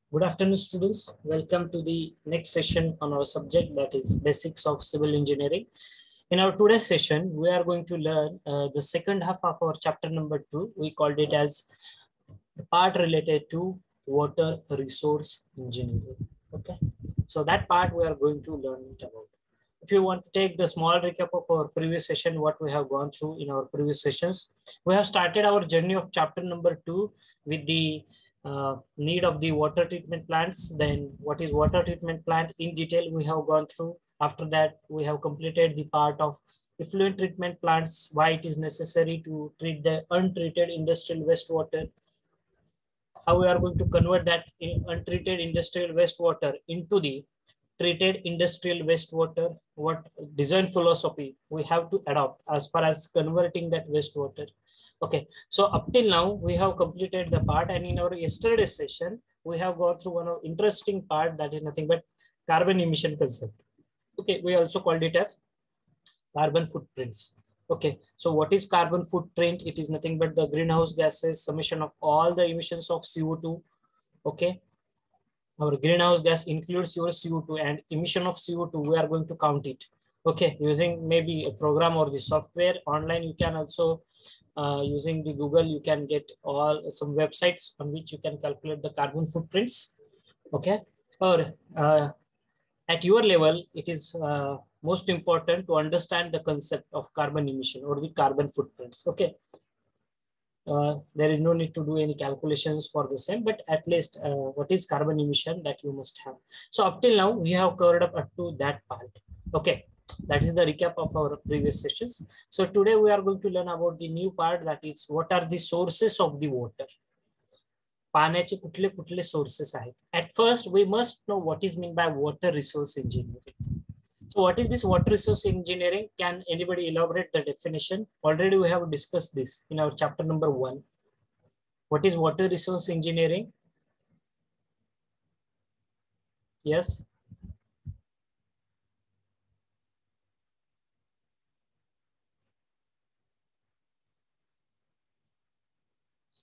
Good afternoon, students. Welcome to the next session on our subject, that is basics of civil engineering. In our today's session, we are going to learn the second half of our chapter number 2. We called it as the part related to water resource engineering. Okay, so that part we are going to learn it about. If you want to take the small recap of our previous session, what we have gone through in our previous sessions, we have started our journey of chapter number 2 with the need of the water treatment plants. Then what is water treatment plant in detail we have gone through. After that, we have completed the part of effluent treatment plants, why it is necessary to treat the untreated industrial wastewater, how we are going to convert that untreated industrial wastewater into the treated industrial wastewater, what design philosophy we have to adopt as far as converting that wastewater. Okay, so up till now we have completed the part, and in our yesterday's session we have gone through one of interesting part, that is nothing but carbon emission concept. Okay, we also called it as carbon footprints. Okay, so what is carbon footprint? It is nothing but the greenhouse gases summation of all the emissions of CO2. Okay, our greenhouse gas includes your CO2, and emission of CO2 we are going to count it. Okay, using maybe a program or the software online. You can also using the Google, you can get all some websites on which you can calculate the carbon footprints. Okay, or at your level, it is most important to understand the concept of carbon emission or the carbon footprints. Okay, there is no need to do any calculations for the same, but at least what is carbon emission, that you must have. So up till now we have covered up to that part. Okay, that is the recap of our previous sessions. So today we are going to learn about the new part, that is what are the sources of the water. पाण्याचे कुठले कुठले sources आहेत. At first we must know what is meant by water resource engineering. So what is this water resource engineering? Can anybody elaborate the definition? Already we have discussed this in our chapter number 1. What is water resource engineering? Yes.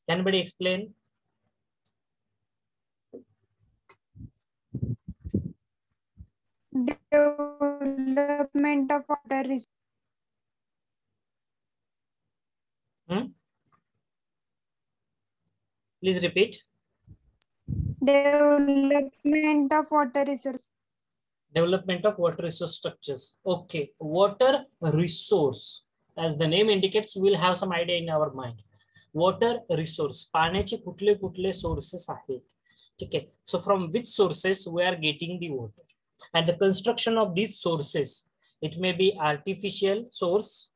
Can anybody explain? Development of water resources. Please repeat. Development of water resources. Development of water resource structures. Okay, water resource. As the name indicates, we will have some idea in our mind. Water resource. पाण्याचे कुठले कुठले sources आहेत. ठीक आहे. So from which sources we are getting the water, and the construction of these sources. It may be artificial source,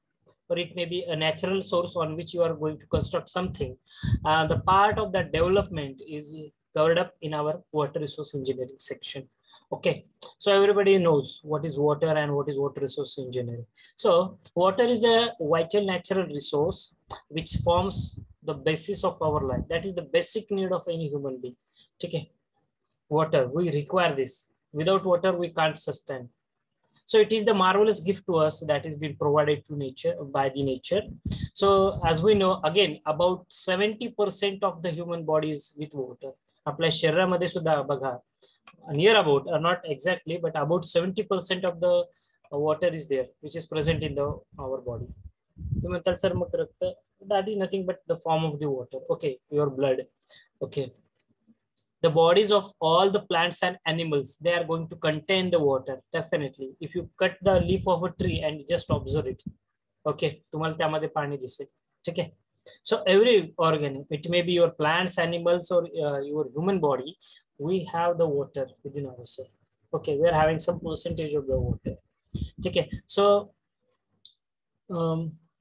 or it may be a natural source on which you are going to construct something. The part of that development is covered up in our water resource engineering section. Okay, so everybody knows what is water and what is water resource engineering. So water is a vital natural resource which forms the basis of our life. That is the basic need of any human being. Okay, water, we require this. Without water, we can't sustain. So it is the marvelous gift to us that is being provided to nature by the nature. So as we know, again, about 70% of the human body is with water. आपल्या शरीरामध्ये सुद्धा बघा, near about, not exactly, but about 70% of the water is there, which is present in our body. That is nothing but the form of the water. Okay, your blood. Okay, the bodies of all the plants and animals, they are going to contain the water. Definitely, if you cut the leaf of a tree and just observe it, okay, तुम्हाला त्यामध्ये पाणी दिसेल. ठीक आहे. So every organ, it may be your plants, animals, or your human body, we have the water within ourselves. Okay, we are having some percentage of the water. Okay, so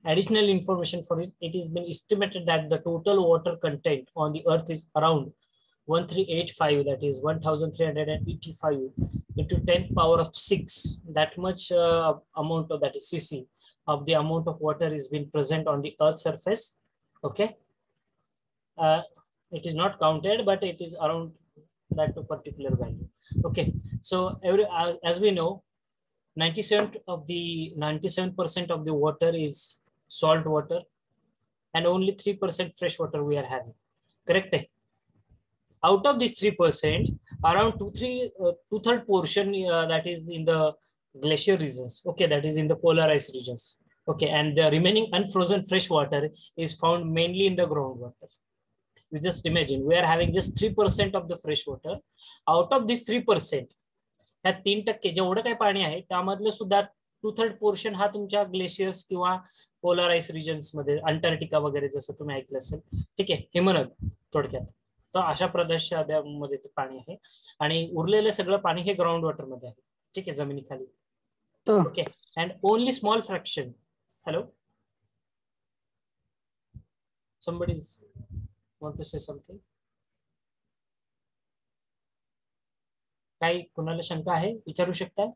additional information for this, it has been estimated that the total water content on the earth is around 1385, that is 1385 into 10 power of 6. That much amount of, that is cc, of the amount of water is being present on the earth's surface. Okay, it is not counted, but it is around that particular value. Okay, so as we know, 97% of the water is salt water, and only 3% fresh water we are having. Correct? Out of this 3%, around 2/3 portion that is in the glacier regions. Okay, that is in the polar ice regions. Okay, and the remaining unfrozen fresh water is found mainly in the groundwater. You just imagine we are having just 3% of the fresh water. Out of this 3%, ह्या 3% जेवढं काही पाणी आहे त्यामधलं सुद्धा 2/3 portion हा तुमच्या glaciers किंवा पोलार आइस रिजन्स मध्ये अंटार्क्टिका वगैरे जसं तुम्ही ऐकलं असेल. ठीक आहे, हिमनग थोडक्यात. तर अशा प्रदेशामध्ये ते पाणी आहे आणि उरलेलं सगळं पाणी हे ग्राउंड वॉटर मध्ये आहे. ठीक आहे, जमिनीखाली. Okay, and only small fraction. Hello, somebody want to say something? काही कुणाला शंका आहे विचारू शकता.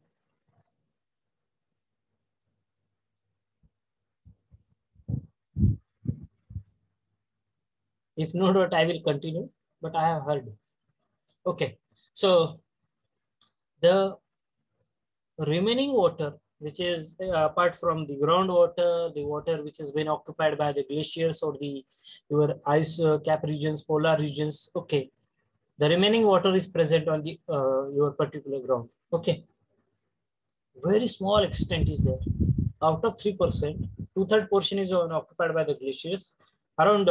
If not, I will continue, but I have heard. Okay, so the remaining water, which is apart from the groundwater, the water which has been occupied by the glaciers or the your ice cap regions, polar regions. Okay, the remaining water is present on the your particular ground. Okay, very small extent is there. Out of 3%, 2/3 portion is occupied by the glaciers. Around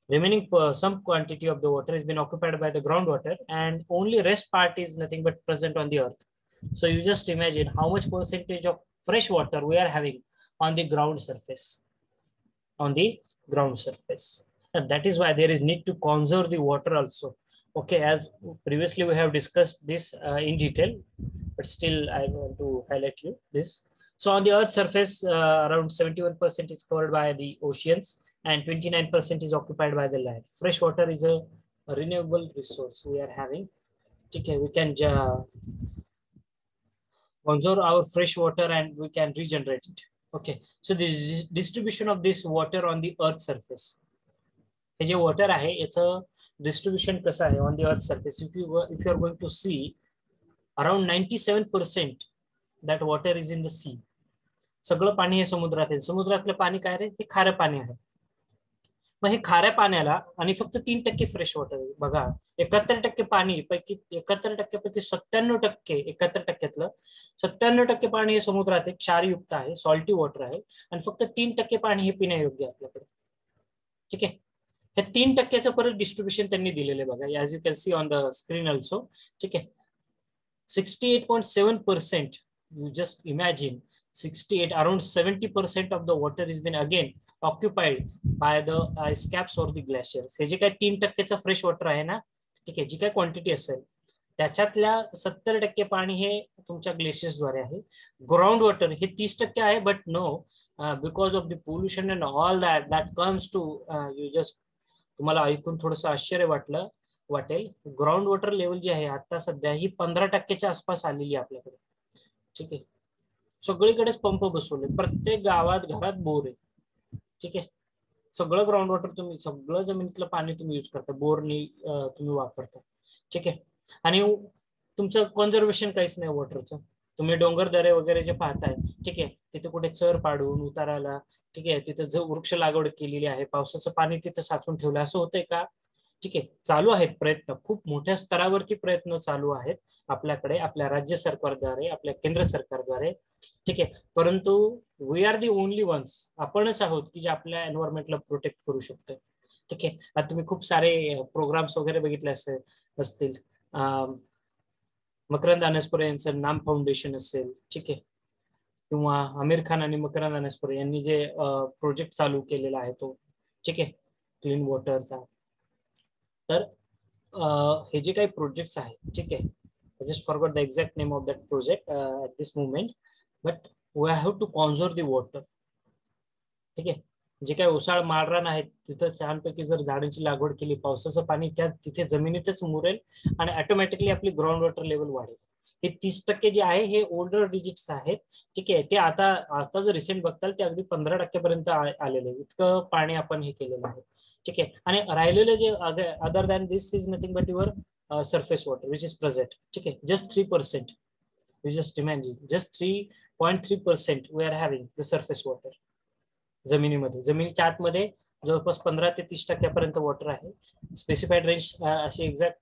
remaining some quantity of the water has been occupied by the groundwater, and only rest part is nothing but present on the earth. So you just imagine how much percentage of fresh water we are having on the ground surface. On the ground surface. And that is why there is need to conserve the water also. Okay, as previously we have discussed this in detail, but still I want to highlight you this. So on the earth surface, around 71% is covered by the oceans and 29% is occupied by the land. Fresh water is a renewable resource we are having. Okay, we can conserve our fresh water and we can regenerate it. Okay, so this distribution of this water on the earth surface. हे जे water आहे याचं distribution कसं आहे on the earth surface? If you are going to see, around 97% that water is in the sea. सगळं पाणी हे समुद्रात आहे. समुद्रातलं पाणी काय रे? हे खारं पाणी आहे. मग हे खाऱ्या पाण्याला आणि फक्त 3% फ्रेश वॉटर आहे. बघा, 71% पाणी पैकी 71% पैकी 97%, 71%तलं 97% पाणी हे समुद्रात आहे, क्षारयुक्त आहे, सॉल्टी वॉटर आहे, आणि फक्त 3% पाणी हे पिण्यायोग्य आहे आपल्याकडे. ठीक आहे, हे 3%चं परत डिस्ट्रीब्युशन त्यांनी दिलेलं आहे बघा, as you can see on the screen also. ठीक आहे, 68.7%. You just imagine 68, around 70% of the water has been again occupied by the ice caps or the glaciers. हे जे काही 3%चं फ्रेश वॉटर आहे ना, ठीक आहे, जी काही क्वांटिटी असेल त्याच्यातल्या 70% पाणी हे तुमच्या ग्लेशियर्स द्वारे आहे. ग्राउंड वॉटर हे 30% आहे, but no, because of the pollution and all that comes to you just, तुम्हाला ऐकून थोडंसं आश्चर्य वाटेल. ग्राउंड वॉटर लेवल जी आहे आता सध्या ही 15%च्या आसपास आलेली आहे आपल्याकडे. ठीक आहे, सगळीकडेच पंप बसवले, प्रत्येक गावात घरात बोर आहे. ठीक आहे, सगळं ग्राउंड वॉटर तुम्ही, सगळं जमिनीतलं पाणी तुम्ही यूज करता, बोरनी तुम्ही वापरता. ठीक आहे, आणि तुमचं कॉन्झर्वेशन काहीच नाही वॉटरचं. तुम्ही डोंगर दरे वगैरे जे पाहताय, ठीक आहे, तिथे कुठे चर पाडून उताराला, ठीक आहे, तिथे जो वृक्ष लागवड केलेली आहे, पावसाचं पाणी तिथे साचून ठेवलं, असं होतंय का? ठीक आहे, चालू आहेत प्रयत्न, खूप मोठ्या स्तरावरती प्रयत्न चालू आहेत आपल्याकडे, आपल्या राज्य सरकारद्वारे, आपल्या केंद्र सरकारद्वारे. ठीक आहे, परंतु we are the only ones, आपणच आहोत की जे आपल्या एन्व्हायरमेंटला प्रोटेक्ट करू शकतो. ठीक आहे, आता तुम्ही खूप सारे प्रोग्राम्स वगैरे बघितले असतील, मकरंद अनसपुरे यांचं नाम फाउंडेशन असेल, ठीक आहे, किंवा आमिर खान आणि मकरंद अनसपुरे यांनी जे प्रोजेक्ट चालू केलेला आहे तो, ठीक आहे, क्लीन वॉटरचा. तर हे जे काही प्रोजेक्ट्स आहेत, ठीक आहे, I just forgot the exact name of that project at this moment, but we have to conserve the water. ठीक आहे, जे काही ओसाळ माळरान आहेत तिथं छानपैकी जर झाडांची लागवड केली, पावसाचं पाणी त्या तिथे जमिनीतच मुरेल आणि ऑटोमॅटिकली आपली ग्राउंड वॉटर लेवल वाढेल. हे 30% जे आहे हे ओल्डर डिजिट्स आहेत. ठीक आहे, ते आता जर रिसेंट बघताल ते अगदी 15% पर्यंत आलेले, इतकं पाणी आपण हे केलेलं आहे. ठीक आहे, आणि राहिलेलं जे other than this is nothing but your surface water which is present. ठीक आहे, just 3%. You just imagine, just 3.3% we are having the surface water. जमिनीमध्ये, जमिनीच्या आतमध्ये जवळपास 15 ते 30% वॉटर आहे. स्पेसिफाईड रेंज अशी एक्झॅक्ट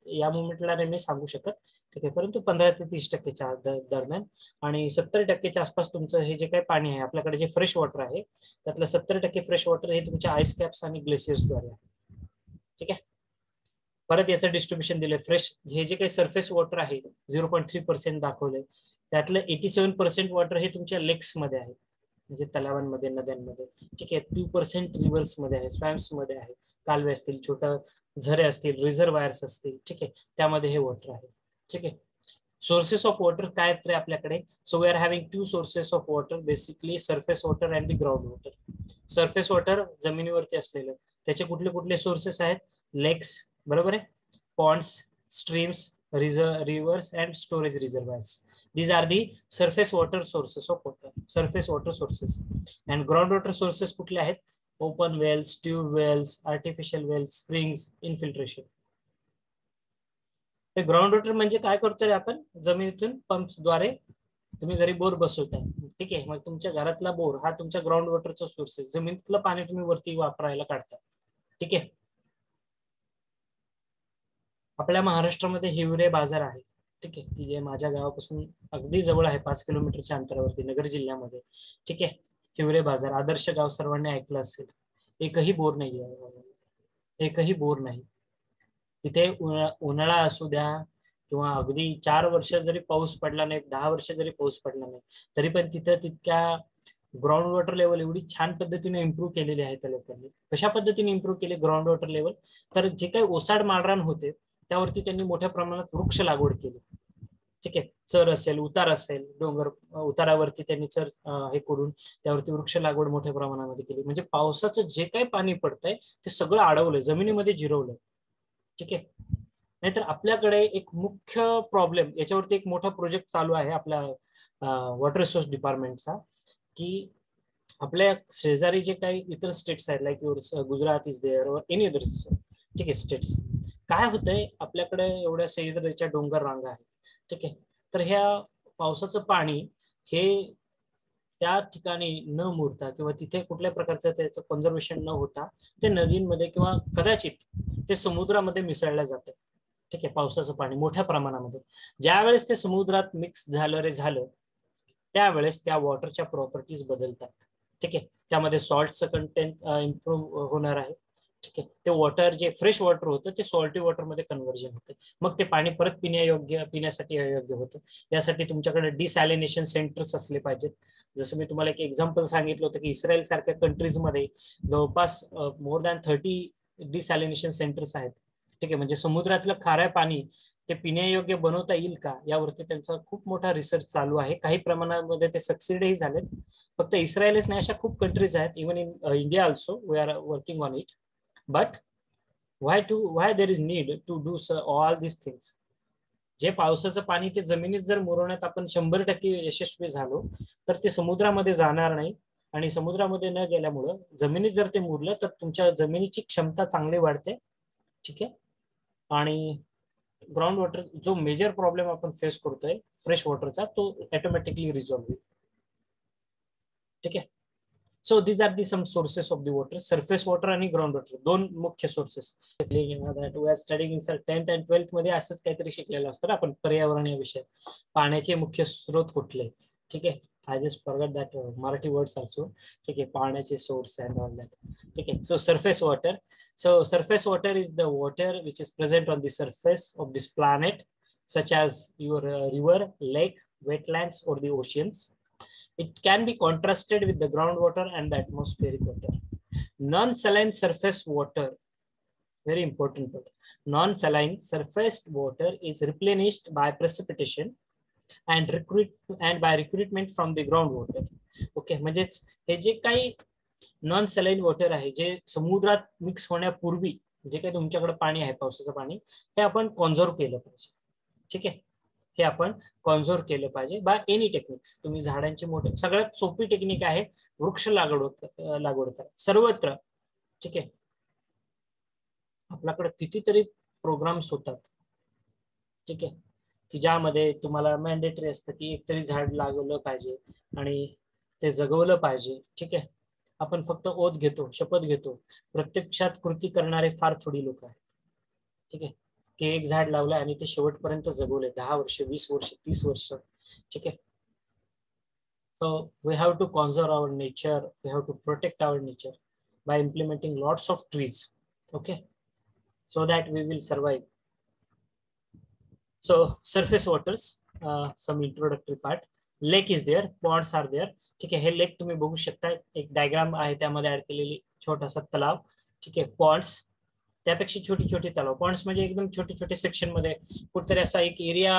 या मोमेंटला नाही मी सांगू शकत, ठीक आहे, परंतु 15 ते 30% दरम्यान. आणि 70% आसपास तुमचं हे जे काही पाणी आहे आपल्याकडे जे फ्रेश वॉटर आहे त्यातलं 70% फ्रेश वॉटर हे तुमच्या आईस कॅप्स आणि ग्लेशियर्सद्वारे आहे. ठीक आहे. परत याचं डिस्ट्रीब्युशन दिलंय. फ्रेश हे जे काही सरफेस वॉटर आहे 0.3% दाखवलंय, त्यातलं 87% वॉटर हे तुमच्या लेक्स मध्ये आहे, म्हणजे तलावांमध्ये, नद्यांमध्ये. ठीक आहे. 2% रिव्हर्स मध्ये आहे, स्वॅम्प्स मध्ये आहे, कालवे असतील, छोटा झरे असतील, रिझर्वायर्स असतील. ठीक आहे, त्यामध्ये हे वॉटर आहे. ठीक आहे. सोर्सेस ऑफ वॉटर काय आहेत रे आपल्याकडे? So we are having 2 sources of water, basically surface water and the ground water. Surface water जमिनीवरती असलेलं, त्याचे कुठले कुठले सोर्सेस आहेत? लेक्स, बरोबर आहे, ponds, streams, rivers and storage reservoirs. These are the surface water sources of water, surface water sources. And ground water sources कुठले आहेत? Open wells, tube wells, artificial wells, springs, infiltration. हे ground water म्हणजे काय करतोय आपण? जमिनीतून पंप्सद्वारे तुम्ही घरी बोर बसवताय. ठीक आहे, मग तुमच्या घरातला बोर हा तुमच्या ग्राउंड वॉटरचा सोर्स आहे. जमिनीतलं पाणी तुम्ही वरती वापरायला काढता. ठीक आहे. आपल्या महाराष्ट्रामध्ये हिवरे बाजार आहे, ठीक आहे, की जे माझ्या गावापासून अगदी जवळ आहे, 5 किलोमीटरच्या अंतरावरती, नगर जिल्ह्यामध्ये. ठीक आहे. हिवरे बाजार आदर्श गाव सर्वांनी ऐकलं असेल. एकही बोर नाही आहे, एकही बोर नाही तिथे. उन्हाळा असू द्या किंवा अगदी 4 वर्ष जरी पाऊस पडला नाही, 10 वर्ष जरी पाऊस पडला नाही, तरी पण तिथं तितक्या ग्राउंड वॉटर लेवल एवढी छान पद्धतीने इम्प्रूव्ह केलेली आहे त्या लोकांनी. कशा पद्धतीने इम्प्रूव्ह केले ग्राउंड वॉटर लेवल? तर जे काही ओसाड माळरान होते त्यावरती त्यांनी मोठ्या प्रमाणात वृक्ष लागवड केली. ठीक आहे. चर असेल, उतार असेल, डोंगर उतारावरती त्यांनी चर हे करून त्यावरती वृक्ष लागवड मोठ्या प्रमाणामध्ये केली. म्हणजे पावसाचं जे काही पाणी पडतंय ते सगळं अडवलंय, जमिनीमध्ये जिरवलंय. ठीक आहे. नाहीतर आपल्याकडे एक मुख्य प्रॉब्लेम, याच्यावरती एक मोठा प्रोजेक्ट चालू आहे आपल्या वॉटर रिसोर्स डिपार्टमेंटचा, की आपल्या शेजारी जे काही इतर स्टेट्स आहेत, लाईक गुजरात इज देअर और एनी अदर, ठीक आहे, स्टेट्स. काय होतंय, आपल्याकडे एवढ्या सह्याद्रीच्या डोंगर रांगा आहेत. ठीक आहे. तर ह्या पावसाचं पाणी हे त्या ठिकाणी न मुरता किंवा तिथे कुठल्या प्रकारचं त्याचं कन्झर्वेशन न होता ते नदींमध्ये किंवा कदाचित ते समुद्रामध्ये मिसळलं जातं. ठीक आहे. पावसाचं पाणी मोठ्या प्रमाणामध्ये ज्यावेळेस ते समुद्रात मिक्स झालं त्यावेळेस त्या वॉटरच्या प्रॉपर्टीज बदलतात. ठीक आहे. त्यामध्ये सॉल्टचं कंटेंट इम्प्रूव्ह होणार आहे. ठीक आहे. ते वॉटर जे फ्रेश वॉटर होतं ते सॉल्टी वॉटरमध्ये कन्व्हर्जन होते. मग ते पाणी परत पिण्यासाठी अयोग्य होतं. यासाठी तुमच्याकडे डिसॅलिनेशन सेंटर्स असले पाहिजेत. जसं मी तुम्हाला एक एक्झाम्पल सांगितलं होतं की इस्रायल सारख्या कंट्रीजमध्ये जवळपास मोर दॅन 30 डिसॅलिनेशन सेंटर्स आहेत. ठीक आहे. म्हणजे समुद्रातलं खारं पाणी ते पिण्यायोग्य बनवता येईल का यावरती त्यांचा खूप मोठा रिसर्च चालू आहे. काही प्रमाणामध्ये ते सक्सीडही झालेत. फक्त इस्रायलच नाही, अशा खूप कंट्रीज आहेत, even in India also we are working on it. But why there is need to do all these things? जे पावसाचं पाणी ते जमिनीत जर मुरवण्यात आपण 100% यशस्वी झालो तर ते समुद्रामध्ये जाणार नाही. आणि समुद्रामध्ये न गेल्यामुळं जमिनीत जर ते मुरलं तर तुमच्या जमिनीची क्षमता चांगली वाढते. ठीक आहे. आणि ग्राउंड वॉटर जो मेजर प्रॉब्लेम आपण फेस करतोय फ्रेश वॉटरचा, तो ऑटोमॅटिकली रिझॉल्व्ह होईल. ठीक आहे. So these are the some sources of the water, surface water आणि ग्राउंड वॉटर, दोन मुख्य sources. We are studying in 10th and 12th मध्ये असंच काहीतरी शिकलेलं असतं ना आपण, पर्यावरण या विषयात. पाण्याचे मुख्य स्रोत कुठले? ठीक आहे. I just forgot that Marathi words also. ठीक आहे. पाण्याचे सोर्स अँड ऑल दॅट. ठीक आहे. So surface water. So surface water is the water which is present on the surface of this planet, such as your river, lake, wetlands, or the oceans. It can be contrasted with the groundwater and the atmospheric water. Non-saline surface water, very important word. Non-saline surface water is replenished by precipitation and by recruitment from the groundwater. Okay, म्हणजे हे जे काही non saline water आहे, जे समुद्रात mix होण्यापूर्वी जे काही तुमच्याकडे पाणी आहे, पावसाचं पाणी, हे आपण कॉन्झर्व्ह केलं पाहिजे. ठीक आहे. हे आपण कॉन्झर्व्ह केलं पाहिजे बाय एनी टेक्निक्स. तुम्ही झाडांची मोठे, सगळ्यात सोपी टेक्निक आहे वृक्ष लागवड करा सर्वत्र. ठीक आहे. आपल्याकडे कितीतरी प्रोग्राम्स होतात. ठीक आहे. की ज्यामध्ये तुम्हाला मॅन्डेटरी असतं की एकतरी झाड लागवलं पाहिजे आणि ते जगवलं पाहिजे. ठीक आहे. आपण फक्त ओत घेतो, शपथ घेतो. प्रत्यक्षात कृती करणारे फार थोडी लोक आहेत. ठीक आहे, की एक झाड लावलं आणि ते शेवटपर्यंत जगवले 10 वर्ष, 20 वर्ष, 30 वर्ष. ठीक आहे. So we have to conserve our nature, we have to protect our nature by implementing lots of trees, okay, so that we will survive. So surface waters, some introductory part. Lake is there, ponds are there. ठीक आहे, हे लेक तुम्ही बघू शकता, एक diagram आहे त्यामध्ये add केलेली, छोटासा तलाव. ठीक आहे, पॉन्ड्स त्यापेक्षा छोटी छोटी तलाव. पॉन्ड्स म्हणजे एकदम छोटे छोटे सेक्शन मध्ये कुठेतरी असा एक एरिया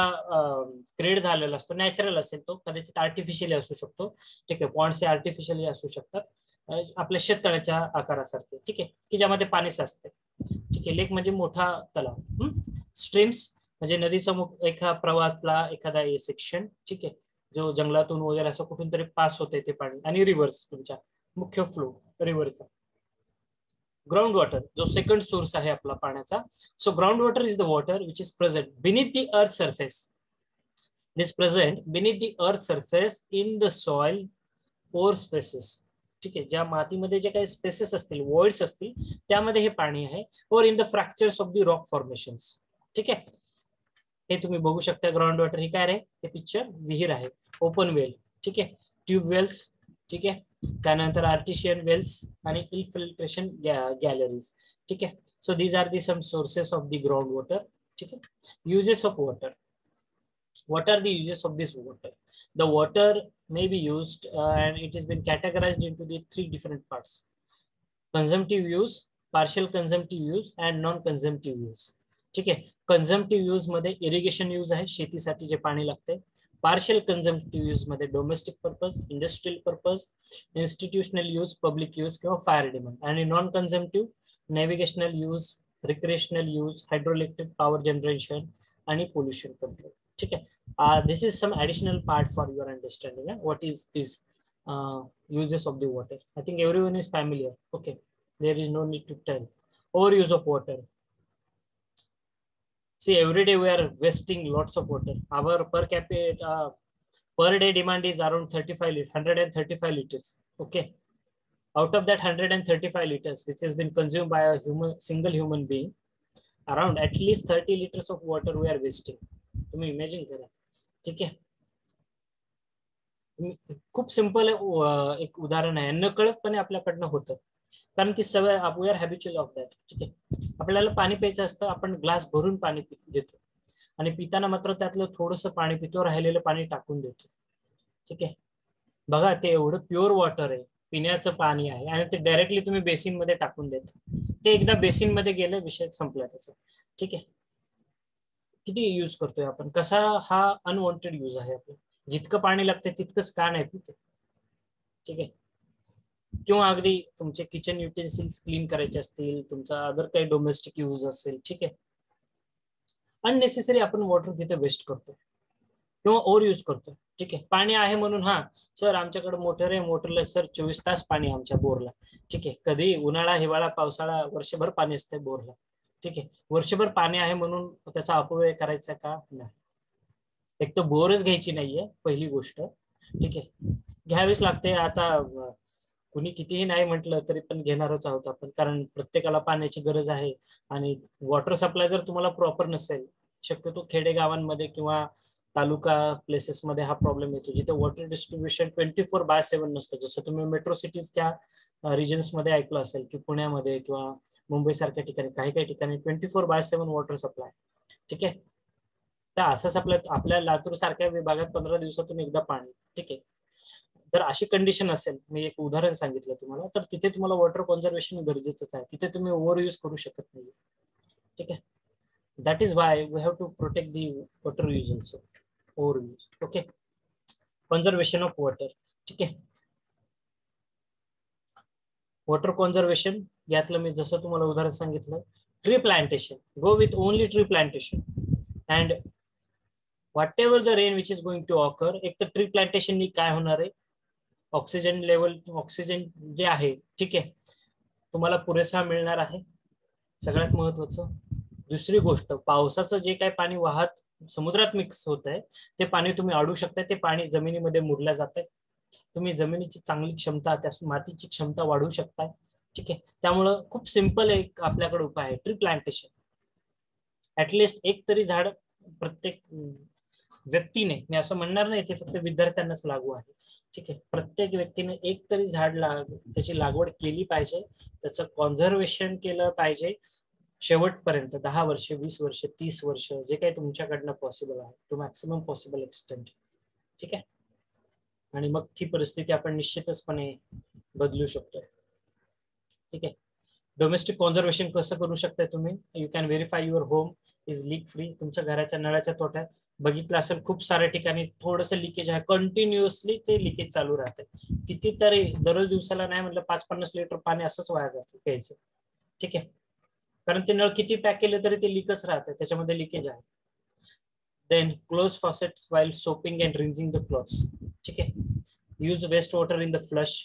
क्रिएट झालेला असतो, नॅचरल असेल तो, कदाचित आर्टिफिशियली असू शकतो. ठीक आहे, पॉन्ड्स हे आर्टिफिशियली असू शकतात, आपल्या शेततळ्याच्या आकारासारखे. ठीक आहे, की ज्यामध्ये पाणी साचते. ठीक आहे, लेक म्हणजे मोठा तलाव. स्ट्रीम्स म्हणजे नदीचा एका प्रवाहातला एखादा सेक्शन. ठीक आहे, जो जंगलातून वगैरे असं कुठून तरी पास होते ते पाणी. आणि रिव्हर्स, तुमच्या मुख्य फ्लो रिव्हरचा. ग्राउंड वॉटर जो सेकंड सोर्स आहे आपला पाण्याचा. So ground water is the water which is present beneath the earth surface. It is present beneath the earth surface in the soil पोर स्पेसेस. ठीक आहे, ज्या मातीमध्ये जे काही स्पेसेस असतील, वॉइड्स असतील, त्यामध्ये हे पाणी आहे. और in the fractures of the rock formations. ठीक आहे, हे तुम्ही बघू शकता. ग्राउंड वॉटर ही काय आहे, हे पिक्चर विहीर आहे, ओपन वेल. ठीक आहे, ट्यूब वेल्स. ठीक आहे, त्यानंतर आर्टिशियन वेल्स आणि इन्फिल्ट्रेशन गॅलरीज. ठीक आहे, so these are the some sources of the ground water. ठीक आहे, uses of water. What are the uses of this water? The water may be used and it has been categorized into the 3 different parts: consumptive use, partial consumptive use and non-consumptive use. ठीक आहे, consumptive use मध्ये irrigation use आहे, शेतीसाठी जे पाणी लागते. Partial consumptive use मध्ये domestic purpose, industrial purpose, institutional use, public use किंवा फायर डिमांड. आणि non consumptive navigational use, recreational use, hydroelectric power generation आणि पोल्युशन कंट्रोल. ठीक आहे, this is some additional part for your understanding. What is this uses of the water? I think everyone is familiar. Okay, there is no need to tell. Overuse of water. See, every day we are wasting lots of water. Our per capita per day demand is around 135 liters. Okay, out of that 135 liters which has been consumed by a single human being, around at least 30 liters of water we are wasting. तुम्ही imagine करा. ठीक आहे, खूप simple एक उदाहरण आहे, नकळतपणे आपल्याकडनं होतं, कारण ती सवय, we are habitual of that. ठीक आहे, आपल्याला पाणी प्यायचं असतं, आपण ग्लास भरून पाणी देतो आणि पिताना मात्र त्यातलं थोडंसं पाणी पितो, राहिलेलं पाणी टाकून देतो. ठीक आहे, बघा ते एवढं प्युअर वॉटर आहे, पिण्याचं पाणी आहे, आणि ते डायरेक्टली तुम्ही बेसिन मध्ये टाकून देता. ते एकदा बेसिन मध्ये गेलं, विषय संपला त्याचा. ठीक आहे, किती यूज करतोय आपण, कसा हा अनवॉन्टेड यूज आहे आपला. जितकं पाणी लागतं तितकंच का नाही पिते. ठीक आहे, किंवा अगदी तुमचे किचन युटेन्सिल्स क्लीन करायचे असतील, तुमचा अदर काही डोमेस्टिक यूज असेल. ठीक आहे, अननेसेसरी आपण वॉटर तिथे वेस्ट करतो किंवा ओव्हर यूज करतो. ठीक आहे, पाणी आहे म्हणून, हा सर आमच्याकडे मोटर आहे, मोटरला सर 24 तास पाणी आमच्या बोरला. ठीक आहे, कधी उन्हाळा, हिवाळा, पावसाळा, वर्षभर पाणी असते बोरला. ठीक आहे, वर्षभर पाणी आहे म्हणून त्याचा अपव्यय करायचा का नाही. एक तर बोरच घ्यायची नाहीये पहिली गोष्ट. ठीक आहे, घ्यावीच लागते. आता कुणी कितीही नाही म्हटलं तरी पण घेणारच आहोत आपण, कारण प्रत्येकाला पाण्याची गरज आहे. आणि वॉटर सप्लाय जर तुम्हाला प्रॉपर नसेल, शक्यतो खेडेगावांमध्ये किंवा तालुका प्लेसेस मध्ये हा प्रॉब्लेम येतो, जिथे वॉटर डिस्ट्रीब्युशन 24/7 नसतं. जसं तुम्ही मेट्रो सिटीजच्या रिजन्स मध्ये ऐकलं असेल, की पुण्यामध्ये किंवा मुंबई सारख्या ठिकाणी काही ठिकाणी 24/7 वॉटर सप्लाय. ठीक आहे, तर असंच आपल्या लातूर सारख्या विभागात 15 दिवसातून एकदा पाणी. ठीक आहे, जर अशी कंडिशन असेल, मी एक उदाहरण सांगितलं तुम्हाला, तर तिथे तुम्हाला वॉटर कॉन्झर्वेशन गरजेचंच आहे. तिथे तुम्ही ओव्हर यूज करू शकत नाही. ठीक आहे, that is why we have to protect the water use also, over use. Okay, conservation of water. ठीक आहे, वॉटर कॉन्झर्वेशन यातलं मी जसं तुम्हाला उदाहरण सांगितलं, tree plantation. Go with only tree plantation and whatever the rain which is going to occur. एक तर tree plantation नी काय होणार आहे, ऑक्सिजन लेवल, ऑक्सिजन जे आहे, ठीक आहे, तुम्हाला पुरेसा मिळणार आहे, सगळ्यात महत्वाचं. दुसरी गोष्ट, पावसाचं जे काही पाणी वाहत समुद्रात मिक्स होत आहे, ते पाणी तुम्ही अडू शकता, ते पाणी जमिनीमध्ये मुरल्या जात आहे. तुम्ही जमिनीची चांगली क्षमता, त्या मातीची क्षमता वाढवू शकताय. ठीक आहे, त्यामुळं खूप सिंपल एक आपल्याकडे उपाय आहे, ट्री प्लांटेशन. ऍटलिस्ट एक तरी झाड प्रत्येक व्यक्तीने, मी असं म्हणणार नाही ते फक्त विद्यार्थ्यांनाच लागू आहे, ठीक आहे, प्रत्येक व्यक्तीने एक तरी झाड त्याची लागवड केली पाहिजे, त्याचं कॉन्झर्वेशन केलं पाहिजे शेवटपर्यंत, 10 वर्ष, 20 वर्ष, 30 वर्ष, जे काही तुमच्याकडनं पॉसिबल आहे, टू मॅक्सिमम पॉसिबल एक्सटेंट. ठीक आहे, आणि मग ती परिस्थिती आपण निश्चितचपणे बदलू शकतो. ठीक आहे, डोमेस्टिक कॉन्झर्वेशन कसं करू शकता तुम्ही? You can verify your home is leak free. तुमच्या घराच्या नळाच्या तोट्यात बघितलं असेल खूप साऱ्या ठिकाणी थोडंसं लिकेज आहे, कंटिन्युअसली ते लिकेज चालू राहते. कितीतरी दररोज दिवसाला नाही म्हटलं 5-50 लिटर पाणी असंच वाया जातं प्यायचं. ठीक आहे, कारण ते नळ किती पॅक केले तरी ते लिकच राहते, त्याच्यामध्ये लिकेज आहे. Then close faucets while soaping and rinsing the clothes. ठीक आहे, use waste water in the flush,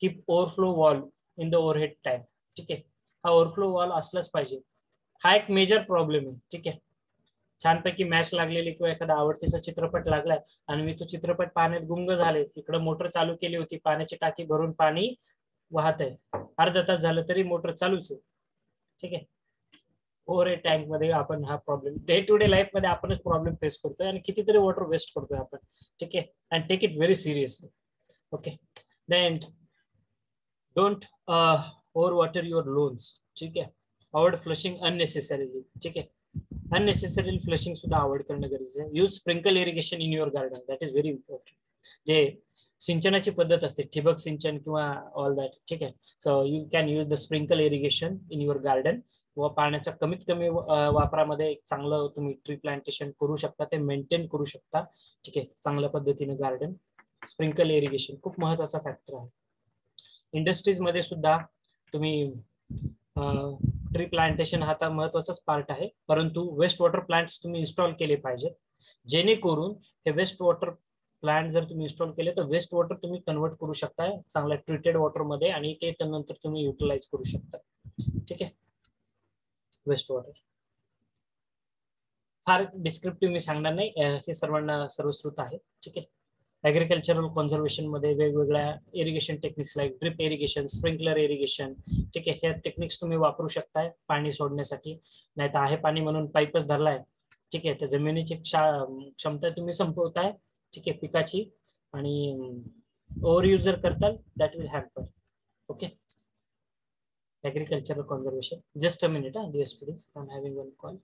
keep overflow wall in the overhead tank. ठीक आहे, हा ओव्हरफ्लो वॉल असलाच पाहिजे. हा एक मेजर प्रॉब्लेम आहे. ठीक आहे, छानपैकी मॅच लागलेली किंवा एखादा आवडतीचा चित्रपट लागलाय आणि मी तो चित्रपट पाण्यात गुंग झाले, इकडे मोटर चालू केली होती, पाण्याची टाकी भरून पाणी वाहत आहे, अर्धा तास झालं तरी मोटर चालूच आहे. ठीक आहे, ओव्हरहेड टँक मध्ये आपण हा problem day to day life मध्ये आपणच प्रॉब्लेम फेस करतोय आणि कितीतरी वॉटर वेस्ट करतोय आपण. ठीक आहे, and take it very seriously. Okay, then don't over water your lawns. ठीक आहे, अवॉइड फ्लशिंग अननेसेसरीली. ठीक आहे, अननेसेसरी फ्लशिंग सुद्धा अवॉइड करणं गरजेचं आहे. Use sprinkle irrigation in your garden, that is very important. जे सिंचनाची पद्धत असते, ठिबक सिंचन किंवा ऑल दॅट. ठीक आहे, so you can use the sprinkle irrigation in your garden, व पाण्याच्या कमीत कमी वापरामध्ये एक चांगलं तुम्ही ट्री प्लांटेशन करू शकता, ते मेंटेन करू शकता. ठीक आहे, चांगल्या पद्धतीने गार्डन. स्प्रिंकल इरिगेशन खूप महत्वाचा फॅक्टर आहे. इंडस्ट्रीज मध्ये सुद्धा तुम्ही ट्री प्लांटेशन हा आता महत्वाचाच पार्ट आहे, परंतु वेस्ट वॉटर प्लांट्स तुम्ही इन्स्टॉल केले पाहिजेत, जेणेकरून हे वेस्ट वॉटर प्लांट जर तुम्ही इन्स्टॉल केले तर वेस्ट वॉटर तुम्ही कन्वर्ट करू शकता चांगल्या ट्रीटेड वॉटर मध्ये, आणि ते त्यानंतर तुम्ही युटिलाइज करू शकता. ठीक आहे, वेस्ट वॉटर फार डिस्क्रिप्टिव्ह मी सांगणार नाही, हे सर्वांना सर्वश्रुत आहे. ठीक आहे, ऍग्रिकल्चरल कॉन्झर्वेशन मध्ये वेगवेगळ्या irrigation techniques like drip irrigation, sprinkler irrigation. ठीक आहे, हे टेक्निक्स तुम्ही वापरू शकताय पाणी सोडण्यासाठी, नाही तर आहे पाणी म्हणून पाईपच धरलाय. ठीक आहे, त्या जमिनीची क्षमता तुम्ही संपवताय. ठीक आहे, पिकाची, आणि ओव्हर यूज जर करताल that will hamper. Okay, agricultural conservation. Just a minute, dear students, I am having one call.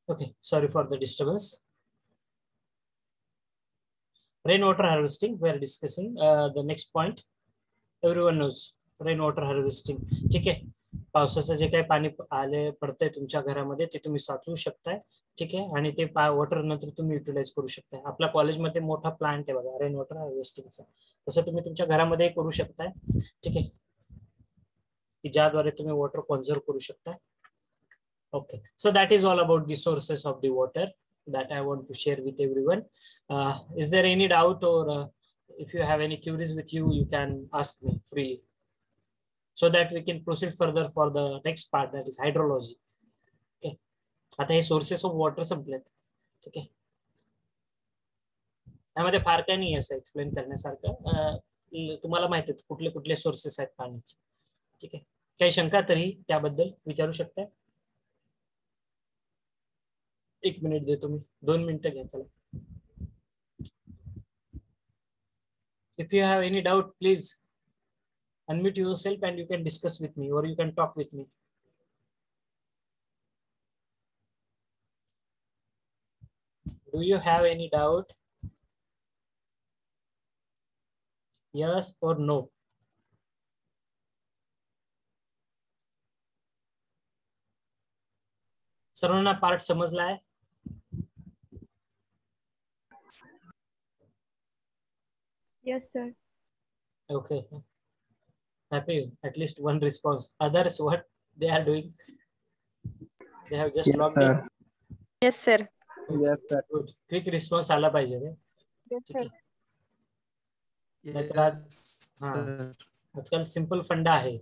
Okay, sorry for the disturbance. Rainwater harvesting, we are discussing the next point. Everyone knows rainwater harvesting. ठीक आहे, पावसाचं जे काही पाणी आले पडतंय तुमच्या घरामध्ये ते तुम्ही साचवू शकताय. ठीक आहे, आणि ते वॉटर नंतर तुम्ही युटिलाइज करू शकताय. आपल्या कॉलेजमध्ये मोठा प्लांट आहे बघा रेन वॉटर हार्वेस्टिंगचा, तसं तुम्ही तुमच्या घरामध्ये करू शकताय. ठीक आहे, की ज्याद्वारे तुम्ही वॉटर कन्झर्व करू शकताय. Okay, so that is all about the sources of the water that I want to share with everyone. Is there any doubt, or if you have any queries with you, you can ask me freely, so that we can proceed further for the next part, that is hydrology. Okay, आता हे sources of water संपलेत. ठीक आहे, यामध्ये फार काही नाही असं explain करण्यासारखं. तुम्हाला माहिती आहे कुठले कुठले सोर्सेस आहेत पाण्याचे. ठीक आहे, काही शंका तरी त्याबद्दल विचारू शकता. 1 मिनिट देतो मी, 2 मिनिटं घ्या चला. If you have any doubt, please unmute yourself and you can discuss with me, or you can talk with me. Do you have any doubt? Yes or no? सर्वांना पार्ट समजला आहे? Yes, sir. Okay. Happy. At least one response. Others, what they are doing? They have just logged in. Yes, sir. Okay. Yes, sir. Good. Quick response आला पाहिजे रे. ठीक आहे. आजकाल simple फंडा आहे.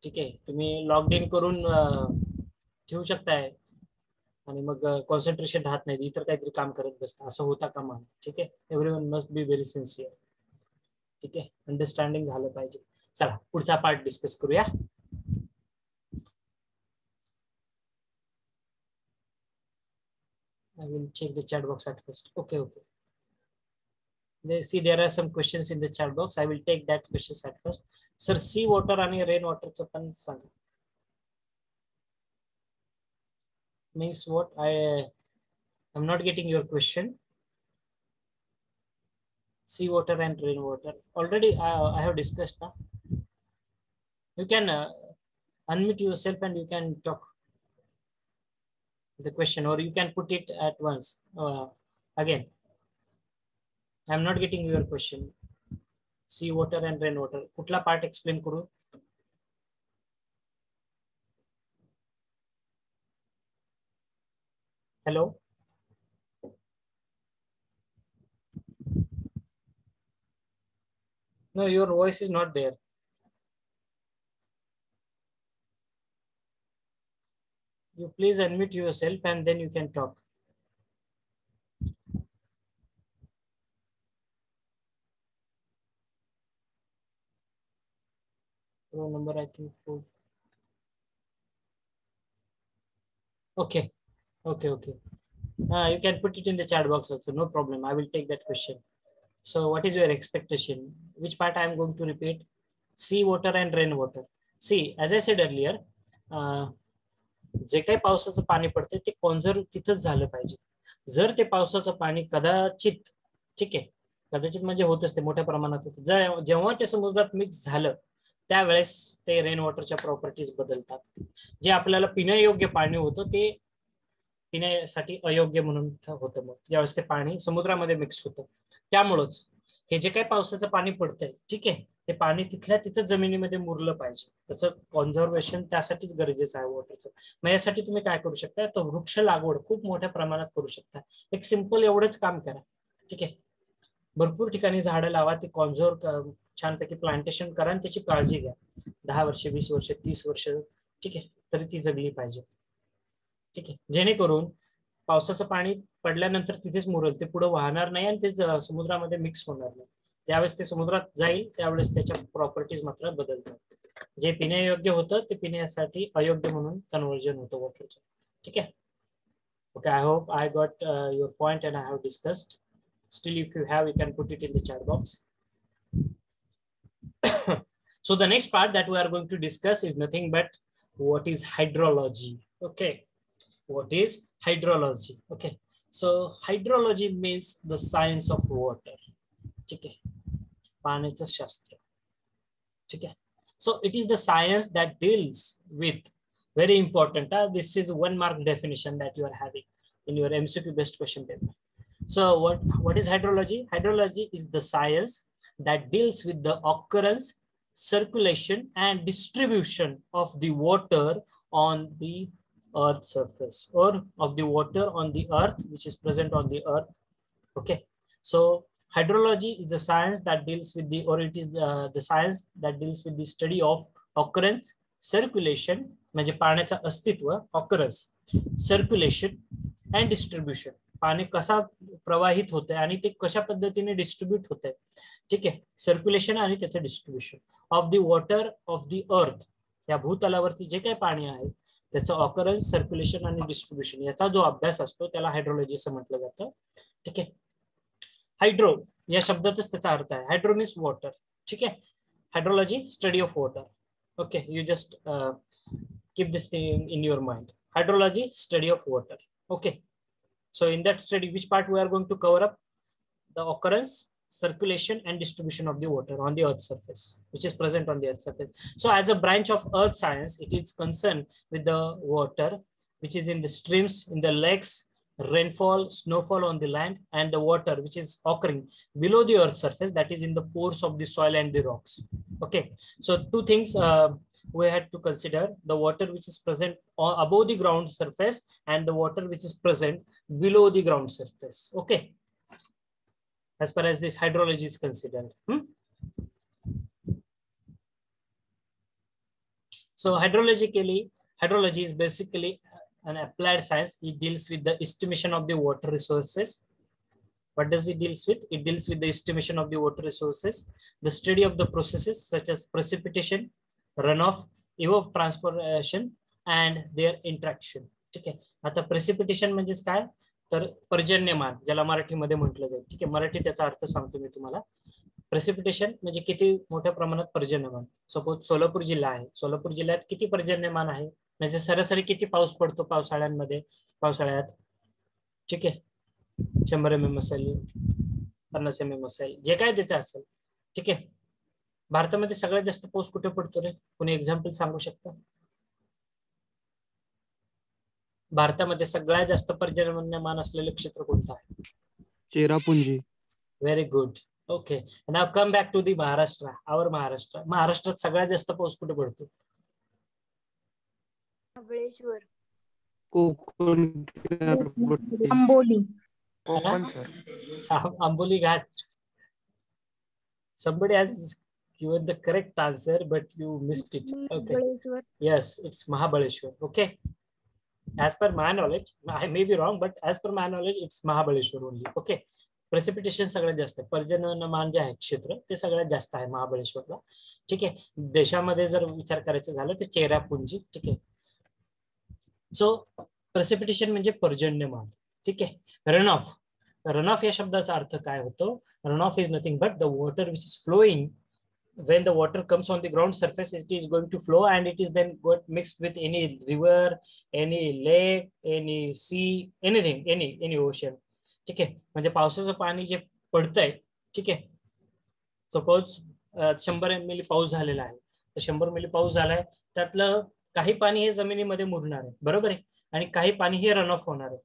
ठीक आहे, तुम्ही लॉग इन करून ठेवू शकताय आणि मग कॉन्सन्ट्रेशन राहत नाही, इतर काहीतरी काम करत बसता, असं होता कामा. ठीक आहे, everyone must be very sincere. ठीक आहे, अंडरस्टँडिंग झालं पाहिजे. चला पुढचा पार्ट डिस्कस करूया. I will check the chat box at first. Okay. See, there are some questions in the chat box. I will take that questions at first. Sir, sea water आणि rain water चं पण सांगा. Means what? I'm not getting your question. Sea water and rain water. Already I have discussed. You can unmute yourself and you can talk the question, or you can put it at once. Again, I'm not getting your question. Sea water and rain water. कुठला part explain करू? Hello? No, your voice is not there. You please unmute yourself and then you can talk. Row number, I think 4. Okay. You can put it in the chat box also, no problem. I will take that question. So what is your expectation? Which part I am going to repeat? Sea water and rain water. See, as I said earlier, जे काही पावसाचं पाणी पडते ते conserve तिथंच झालं पाहिजे. जर ते पावसाचं पाणी कदाचित, ठीक आहे, कदाचित म्हणजे होत असते मोठ्या प्रमाणात होते, जर जेव्हा ते समुद्रात मिक्स झालं त्यावेळेस ते रेन वॉटरच्या प्रॉपर्टीज बदलतात. जे आपल्याला पिण्यायोग्य पाणी होतं ते पिण्यासाठी अयोग्य म्हणून होतं. मग ज्यावेळेस ते पाणी समुद्रामध्ये मिक्स होतं, त्यामुळंच हे जे काही पावसाचं पाणी पडतंय, ठीक आहे, ते पाणी तिथल्या तिथं जमिनीमध्ये मुरलं पाहिजे. त्याचं कॉन्झर्वेशन त्यासाठीच गरजेचं आहे वॉटरचं. मग यासाठी तुम्ही काय करू शकता, तर वृक्ष लागवड खूप मोठ्या प्रमाणात करू शकता. एक सिंपल एवढंच काम करा. ठीक आहे, भरपूर ठिकाणी झाडं लावा, ती कॉन्झर्व छानपैकी प्लांटेशन करा आणि त्याची काळजी घ्या. 10 वर्ष, 20 वर्ष, 30 वर्ष, ठीक आहे, तरी ती जगली पाहिजे. ठीक आहे, जेणेकरून पावसाचं पाणी पडल्यानंतर तिथेच मुरेल, ते पुढे वाहणार नाही आणि ते समुद्रामध्ये मिक्स होणार नाही. ज्यावेळेस ते समुद्रात जाईल त्यावेळेस त्याच्या प्रॉपर्टीज मात्र बदलतात. जे पिण्यायोग्य होतं ते पिण्यासाठी अयोग्य म्हणून कन्व्हर्जन होतं वॉटरचं. ठीक आहे. Okay, I hope I got your point and I have discussed. Still, if you have, you can put it in the chat box. So the next part that we are going to discuss is nothing but what is hydrology. Okay, What is hydrology? Okay, so hydrology means the science of water. ठीक आहे, पाण्याचं शास्त्र. ठीक आहे, so it is the science that deals with, very important, this is 1 mark definition that you are having in your MCQ based question paper. So what is hydrology? Hydrology is the science that deals with the occurrence, circulation and distribution of the water on the earth surface, or of the water on the earth which is present on the earth. Okay, so hydrology is the science that deals with the, or it is the science that deals with the study of occurrence, circulation म्हणजे पाण्याचं अस्तित्व, occurrence, circulation and distribution, पाणी कसा प्रवाहित होते आणि ते कशा पद्धतीने डिस्ट्रीब्यूट होते. ठीक आहे, सर्क्युलेशन आणि त्याचं distribution of the water of the earth, या भूतलावरती जे काही पाणी आहे त्याचं ऑकरन्स, सर्क्युलेशन आणि डिस्ट्रीब्युशन याचा जो अभ्यास असतो त्याला हायड्रोलॉजी असं म्हटलं जातं. ठीक आहे, हायड्रो या शब्दातच त्याचा अर्थ आहे. Hydro means water. ठीक आहे, hydrology study of water. Okay, you just keep this thing in your mind. Hydrology study of water. Okay, so in that study, which part we are going to cover up? The occurrence, circulation and distribution of the water on the earth surface, which is present on the earth surface. So as a branch of earth science, it is concerned with the water which is in the streams, in the lakes, rainfall, snowfall on the land, and the water which is occurring below the earth surface, that is in the pores of the soil and the rocks. Okay, so two things we had to consider: the water which is present above the ground surface and the water which is present below the ground surface. Okay, as far as this hydrology is considered. So hydrology is basically an applied science. It deals with the estimation of the water resources. What does it deals with? It deals with the estimation of the water resources, the study of the processes such as precipitation, runoff, evapotranspiration and their interaction. ठीक आहे, आता precipitation म्हणजेच काय, तर पर्जन्यमान, ज्याला मराठीमध्ये म्हटलं जाईल. ठीक आहे, मराठी त्याचा अर्थ सांगतो मी तुम्हाला. प्रेसिपिटेशन म्हणजे किती मोठ्या प्रमाणात पर्जन्यमान. सपोज सोलापूर जिल्हा आहे, सोलापूर जिल्ह्यात किती पर्जन्यमान आहे, म्हणजे सरासरी किती पाऊस पडतो पावसाळ्यात. ठीक आहे, 100 mm असेल, 50 mm असेल, जे काय त्याचं असेल. ठीक आहे, भारतामध्ये सगळ्यात जास्त पाऊस कुठे पडतो रे? कोणी एक्झाम्पल सांगू शकता? भारतामध्ये सगळ्यात जास्त पर्जन्यमान असलेलं क्षेत्र कोणतं आहे? Cherrapunji. Very good. Okay, now come back to the Maharashtra. Our महाराष्ट्रात सगळ्यात जास्त पाऊस कुठे पडतो? महाबळेश्वर. कोकण. आंबोली. आंबोली घाट. Somebody has given the correct answer, but you missed it. Okay. Yes, it's Mahabaleshwar. Okay. As per my knowledge, I may be wrong, but as per my knowledge, it's Mahabaleshwar only. Okay. Precipitation सगळ्यात जास्त आहे, पर्जन्यमान जे आहे क्षेत्र ते सगळ्यात जास्त आहे महाबळेश्वरला. ठीक आहे, देशामध्ये जर विचार करायचं झालं तर चेरापुंजी. ठीक आहे, सो प्रेसिपिटेशन म्हणजे पर्जन्यमान. ठीक आहे, रन ऑफ या शब्दाचा अर्थ काय होतो? Runoff is nothing but the water which is flowing. When the water comes on the ground surface, it is going to flow and it is then got mixed with any river, any lake, any sea, anything, any ocean. ठीक आहे, म्हणजे पावसाचं पाणी जे पडतंय, ठीक आहे, suppose 100 ml पाऊस झालेला आहे, तर 100 ml पाऊस झालाय, त्यातलं काही पाणी हे जमिनीमध्ये मुरणार आहे, बरोबर आहे, आणि काही पाणी हे रन ऑफ होणार आहे.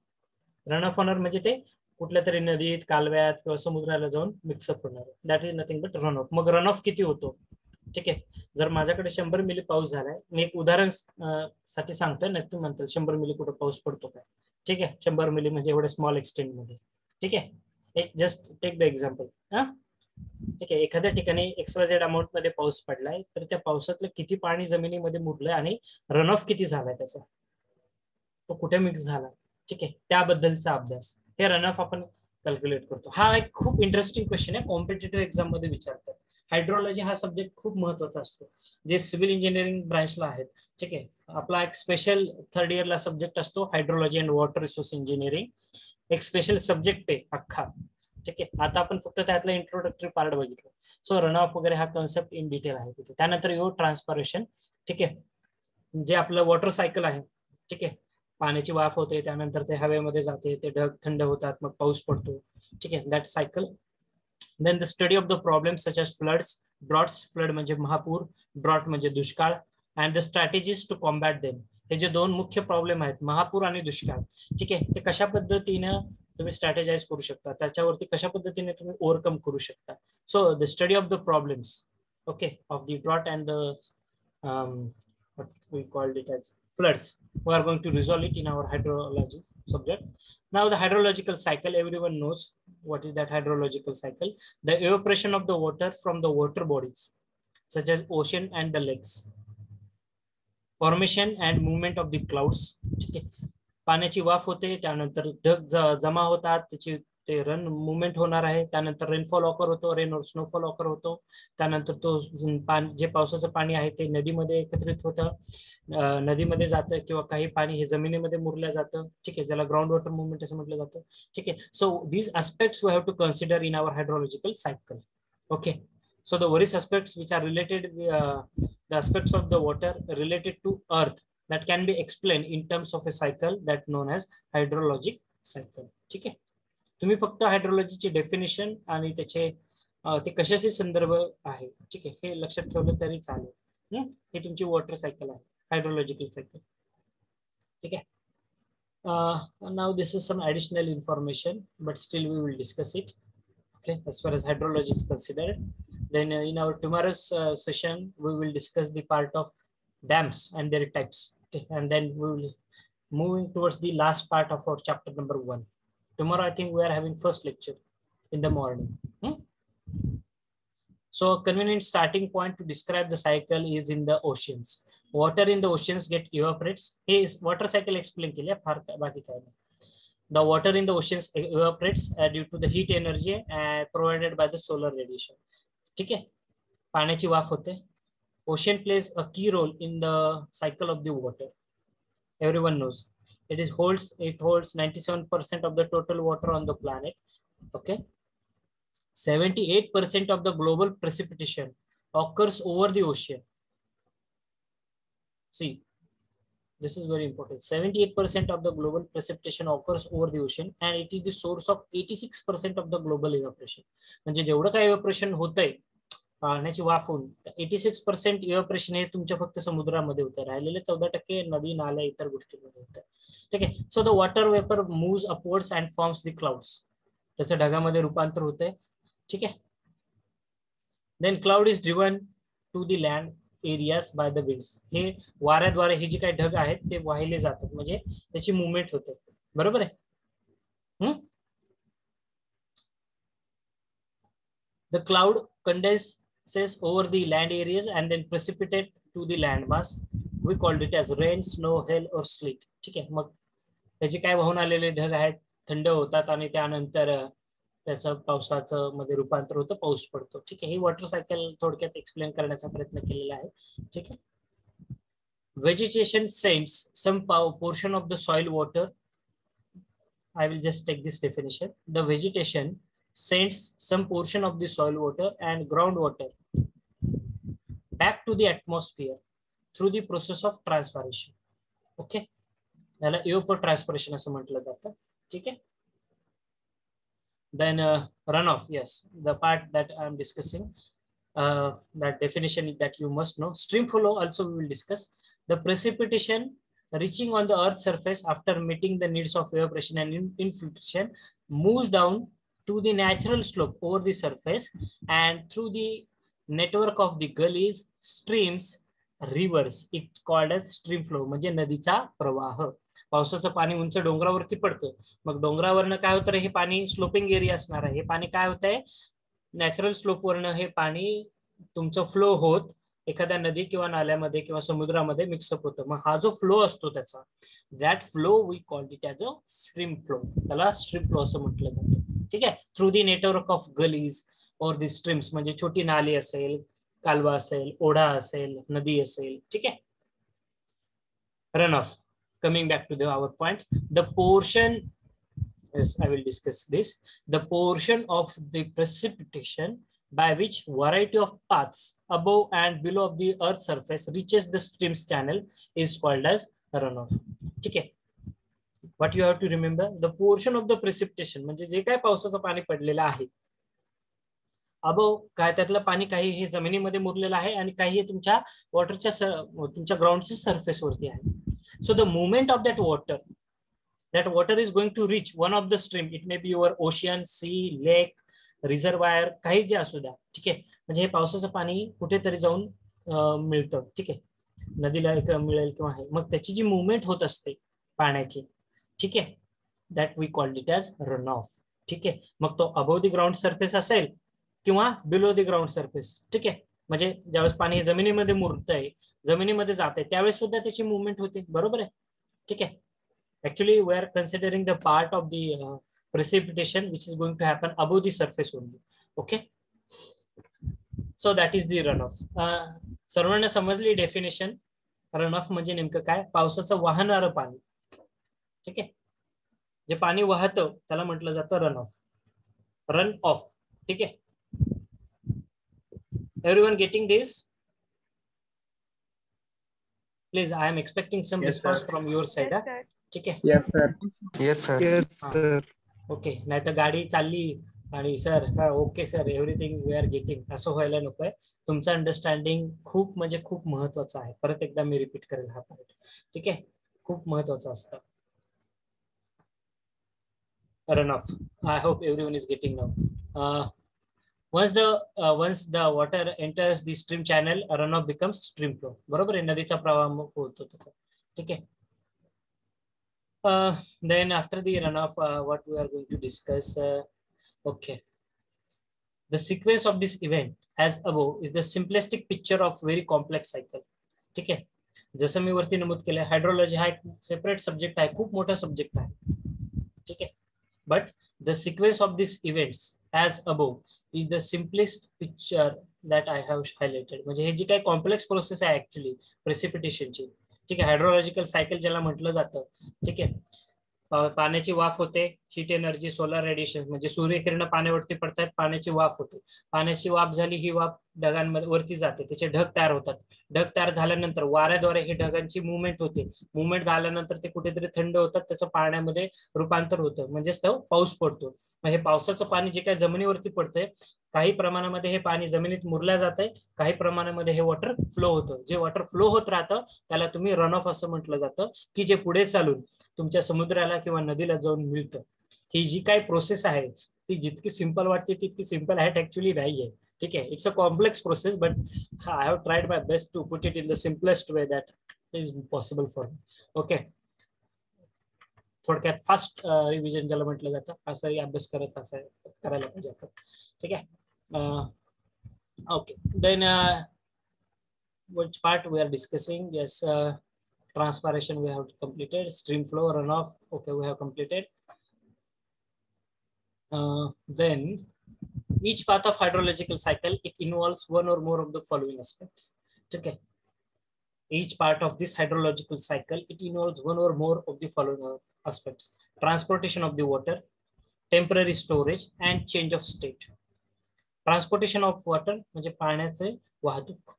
रन ऑफ होणार म्हणजे ते कुठल्या तरी नदीत, कालव्यात किंवा समुद्राला जाऊन मिक्सअप होणार आहे. That is nothing but run of. मग रन ऑफ किती होतो? ठीक आहे, जर माझ्याकडे 100 ml पाऊस झालाय, मी एक उदाहरण साठी सांगतोय, नाही तुम्ही म्हणताल 100 ml कुठं पाऊस पडतो काय? ठीक आहे, 100 ml म्हणजे एवढ्या स्मॉल एक्सटेंट मध्ये. ठीक आहे, एक जस्ट टेक द एक्झाम्पल. ठीक आहे, एखाद्या ठिकाणी XYZ अमाऊंट मध्ये पाऊस पडलाय, तर त्या पावसातलं किती पाणी जमिनीमध्ये मुरलंय आणि रन ऑफ किती झालाय त्याचा, तो कुठे मिक्स झाला. ठीक आहे, त्याबद्दलचा अभ्यास, हे रन ऑफ आपण कॅल्क्युलेट करतो. हा एक खूप इंटरेस्टिंग क्वेश्चन आहे, कॉम्पिटेटिव्ह एक्झाम मध्ये विचारतात. हायड्रोलॉजी हा सब्जेक्ट खूप महत्वाचा असतो, जे सिव्हिल इंजिनिअरिंग ब्रांचला आहेत. ठीक आहे, आपला एक स्पेशल 3rd इयरला सब्जेक्ट असतो hydrology and water resource engineering. एक स्पेशल सब्जेक्ट आहे अख्खा. ठीक आहे, आता आपण फक्त त्यातला इंट्रोडक्टरी पार्ट बघितलं. सो रन ऑफ वगैरे हा कन्सेप्ट इन डिटेल आहे तिथे. त्यानंतर ट्रान्सपिरेशन. ठीक आहे, जे आपलं वॉटर सायकल आहे. ठीक आहे, पाण्याची वाफ होते, त्यानंतर ते हवेमध्ये जाते, ते ढग थंड होतात, मग पाऊस पडतो. ठीक आहे, that cycle. Then the study of the problems such as floods, droughts, flood म्हणजे महापूर, ड्रॉट म्हणजे दुष्काळ, and the strategies to combat them. हे जे दोन मुख्य प्रॉब्लेम आहेत, महापूर आणि दुष्काळ, ठीक आहे, ते कशा पद्धतीनं तुम्ही स्ट्रॅटेजाइज करू शकता, त्याच्यावरती कशा पद्धतीने तुम्ही ओव्हरकम करू शकता. So the study of the problems, okay, of the drought and the what we called it as floods, we are going to resolve it in our hydrology subject. Now the hydrological cycle, everyone knows what is that hydrological cycle. The evaporation of the water from the water bodies such as ocean and the lakes, formation and movement of the clouds. ठीक आहे, पाण्याची वाफ होते, त्यानंतर ढग जमा होतात, त्याची ते रन मुवमेंट होणार आहे, त्यानंतर रेनफॉल ऑकर होतो, रेन और स्नोफॉल ऑकर होतो, त्यानंतर तो जे पावसाचं पाणी आहे ते नदीमध्ये एकत्रित होतं, नदीमध्ये जातं, किंवा काही पाणी हे जमिनीमध्ये मुरलं जातं. ठीक आहे, ज्याला ग्राउंड वॉटर मुवमेंट असं म्हटलं जातं. ठीक आहे, so these aspects we have to consider in our hydrological cycle. Okay, so the various aspects which are related, the aspects of the water related to earth that can be explained in terms of a cycle that known as hydrologic cycle. ठीक आहे, तुम्ही फक्त हायड्रोलॉजीची definition आणि त्याचे ते कशाशी संदर्भ आहे, ठीक आहे, हे लक्षात ठेवलं तरी चालेल. हे तुमची वॉटर सायकल आहे, हायड्रोलॉजिकल सायकल. ठीक आहे, now this is some additional information, but still we will discuss it. Okay, as far as hydrology is considered. Then in our tomorrow's session, we will discuss the part of dams and their types. Okay, and then we will moving towards the last part of our chapter number 1. Tomorrow, I think we are having first lecture in the morning. So a convenient starting point to describe the cycle is in the oceans. Water in the oceans get evaporates. Hey, water cycle explain के लिए फार बाकी काय नहीं. The water in the oceans evaporates due to the heat energy provided by the solar radiation. ठीक है, पाण्याची वाफ होते. Ocean plays a key role in the cycle of the water. Everyone knows it holds 97% of the total water on the planet. Okay, 78% of the global precipitation occurs over the ocean. See, this is very important. 78% of the global precipitation occurs over the ocean, and it is the source of 86% of the global evaporation. म्हणजे जेवढं काय evaporation होतंय पाण्याची वाफ होऊन, 86% evaporation हे तुमच्या फक्त समुद्रामध्ये होतं, राहिलेले 14% नदी, नाल्या, इतर गोष्टींमध्ये होतं. ठीक आहे, so the water vapour moves upwards and forms the clouds. त्याचं ढगामध्ये रूपांतर होतंय. ठीक आहे, then cloud is driven to the land areas by the winds. हे वाऱ्याद्वारे हे जे काही ढग आहेत ते वाहिले जातात, म्हणजे त्याची मुवमेंट होते. बरोबर आहे. The cloud condenses over the land areas and then precipitate to the land mass. We called it as rain, snow, hail or sleet. ठीक आहे, मग त्याचे काय वाहून आलेले ढग आहेत, थंड होतात आणि त्यानंतर त्याचं पावसाचं मध्ये रूपांतर होतं, पाऊस पडतो. ठीक आहे, ही वॉटर सायकल थोडक्यात एक्सप्लेन करण्याचा प्रयत्न केलेला आहे. ठीक आहे, vegetation sends some portion of the soil water. I will just take this definition. The vegetation sends some portion of the soil water and groundwater back to the atmosphere through the process of transpiration. Okay, याला evapotranspiration असं म्हटलं जातं. ठीक आहे, then runoff. Yes, the part that I am discussing, that definition that you must know. Stream flow also we will discuss. The precipitation reaching on the earth's surface after meeting the needs of evaporation and infiltration moves down to the natural slope over the surface and through the network of the gullies, streams, rivers. It's called as stream flow. म्हणजे नदीचा प्रवाह. पावसाचं पाणी उंच डोंगरावरती पडतं, मग डोंगरावरनं काय होतं, हे पाणी स्लोपिंग एरिया असणार आहे, हे पाणी काय होतंय, नॅचरल स्लोपवरनं हे पाणी तुमचं फ्लो होत एखाद्या नदी किंवा नाल्यामध्ये किंवा समुद्रामध्ये मिक्सअप होतं. मग हा जो फ्लो असतो त्याचा, that flow we call it as a stream flow. त्याला स्ट्रीम फ्लो असं म्हटलं जातं. ठीक आहे, through the network of gullies और दी स्ट्रीम्स, म्हणजे छोटी नाली असेल, कालवा असेल, ओढा असेल, नदी असेल. ठीक आहे, run of. Coming back to our point, the portion, yes, I will discuss this. The portion of the precipitation by which variety of paths above and below of the earth's surface reaches the stream's channel is called as runoff. ठीक है, what you have to remember, the portion of the precipitation म्हणजे जे काय पावसाचं पाणी पडलेलं आहे अबो, काय त्यातलं पाणी काही हे जमिनीमध्ये मुरलेलं आहे आणि काही हे तुमच्या वॉटरच्या तुमच्या ग्राउंडच्या सरफेस वरती आहे. So the movement of that water is going to reach one of the stream. It may be your ocean, sea, lake, reservoir, काही जे असू द्या. ठीक आहे, म्हणजे हे पावसाचं पाणी कुठेतरी जाऊन मिळतं. ठीक आहे, नदीला एक मिळेल किंवा आहे, मग त्याची जी मुवमेंट होत असते पाण्याची, ठीक आहे, that we called it as runoff. ठीक आहे, मग तो अबोव द ग्राउंड सरफेस असेल किंवा बिलो द ग्राउंड सरफेस. ठीक आहे, म्हणजे ज्यावेळेस पाणी जमिनीमध्ये मुरतंय, जमिनीमध्ये जाते, त्यावेळेस सुद्धा त्याची मुवमेंट होते. बरोबर आहे. ठीक आहे, actually we are considering the part of the precipitation which is going to happen above the surface only. Okay, so that is the runoff. सर्वांना समजली डेफिनेशन. रनऑफ म्हणजे नेमकं काय, पावसाचं वाहणारं पाणी. ठीक आहे, जे पाणी वाहतं त्याला म्हटलं जातं रनऑफ, रन ऑफ. ठीक आहे, everyone getting this? Please, I am expecting some response from your side. ठीक आहे, yes sir. Yes sir. Okay, नाही तर गाडी चालली आणि sir okay sir everything we are getting असं व्हायला नकोय. तुमचं अंडरस्टँडिंग खूप म्हणजे खूप महत्वाचं आहे. परत एकदा मी रिपीट करेल हा पॉईंट. ठीक आहे, खूप महत्वाचं असतं. Run of, I hope everyone is getting now. once the water enters the stream channel, runoff becomes stream flow. बरोबर आहे, नदीचा प्रवाह होतो त्याचा. ठीक आहे, then after the runoff, what we are going to discuss, okay, the sequence of this event as above is the simplistic picture of very complex cycle. ठीक आहे, जसं मी वरती नमूद केलं, हायड्रोलॉजी हा एक सेपरेट सब्जेक्ट आहे, खूप मोठा सब्जेक्ट आहे. ठीक आहे, but the sequence of these events as above is the simplest picture that I have highlighted. म्हणजे हे जी काही कॉम्प्लेक्स प्रोसेस आहे ऍक्च्युली प्रेसिपिटेशनची. ठीक आहे, हायड्रोलॉजिकल सायकल ज्याला म्हटलं जातं. ठीक आहे, पाण्याची वाफ होते, हीट एनर्जी, सोलर रेडिएशन म्हणजे सूर्यकिरण पाण्यावरती पडतात, पाण्याची वाफ होते. पाण्याची वाफ झाली, ही वाफ ढगांमध्ये वरती जाते, त्याचे ढग तयार होतात. ढग तयार झाल्यानंतर वाऱ्याद्वारे ही ढगांची मुवमेंट होते. मुवमेंट झाल्यानंतर ते कुठेतरी थंड होतात, त्याचं पाण्यामध्ये रूपांतर होतं, म्हणजेच तो पाऊस पडतो. मग हे पावसाचं पाणी जे काही जमिनीवरती पडतंय, काही प्रमाणामध्ये हे पाणी जमिनीत मुरल्या जातंय, काही प्रमाणामध्ये हे वॉटर फ्लो होतं. जे वॉटर फ्लो होत राहतं त्याला तुम्ही रन ऑफ असं म्हटलं जातं, की जे पुढे चालून तुमच्या समुद्राला किंवा नदीला जाऊन मिळतं. ही जी काही प्रोसेस आहे ती जितकी सिंपल वाटते तितकी सिंपल आहे ऍक्च्युली नाहीये. ठीक आहे, it's a complex process, but I have tried my best to put it in the simplest way that is possible for me. Okay, थोडक्यात फास्ट रिव्हिजन ज्याला म्हटलं जातं, असंही अभ्यास करत असं करायला पाहिजे आपण. ठीक आहे, okay, then which part we are discussing? Yes, transpiration we have completed, stream flow, runoff, okay, we have completed. Then each path of hydrological cycle, it involves one or more of the following aspects. Okay, each part of this hydrological cycle, it involves one or more of the following aspects: transportation of the water, temporary storage, and change of state. Transportation of water म्हणजे पाण्याचे वाहतूक.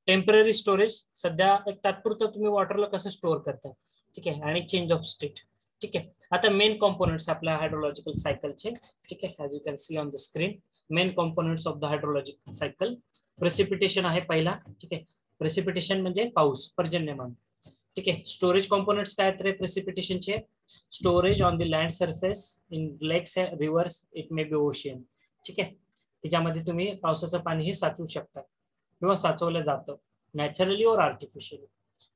Temporary storage, सध्या एक तात्पुरतं तुम्ही वॉटरला कसं store करता. ठीक आहे, आणि चेंज ऑफ स्टेट. ठीक आहे, आता मेन कॉम्पोनंट्स आपल्या हायड्रोलॉजिकल सायकलचे. ठीक आहे, as you can see on the screen, main components of the hydrological cycle. Precipitation आहे पहिला. ठीक आहे, प्रेसिपिटेशन म्हणजे पाऊस, पर्जन्यमान. ठीक आहे, स्टोरेज कॉम्पोनंट्स काय आहेत रे प्रेसिपिटेशनचे? Storage on the land surface, in lakes, rivers, it may be ocean. ठीक आहे, त्याच्यामध्ये तुम्ही पावसाचं पाणी हे साचवू शकता किंवा साचवलं जातं नॅचरली और आर्टिफिशियली.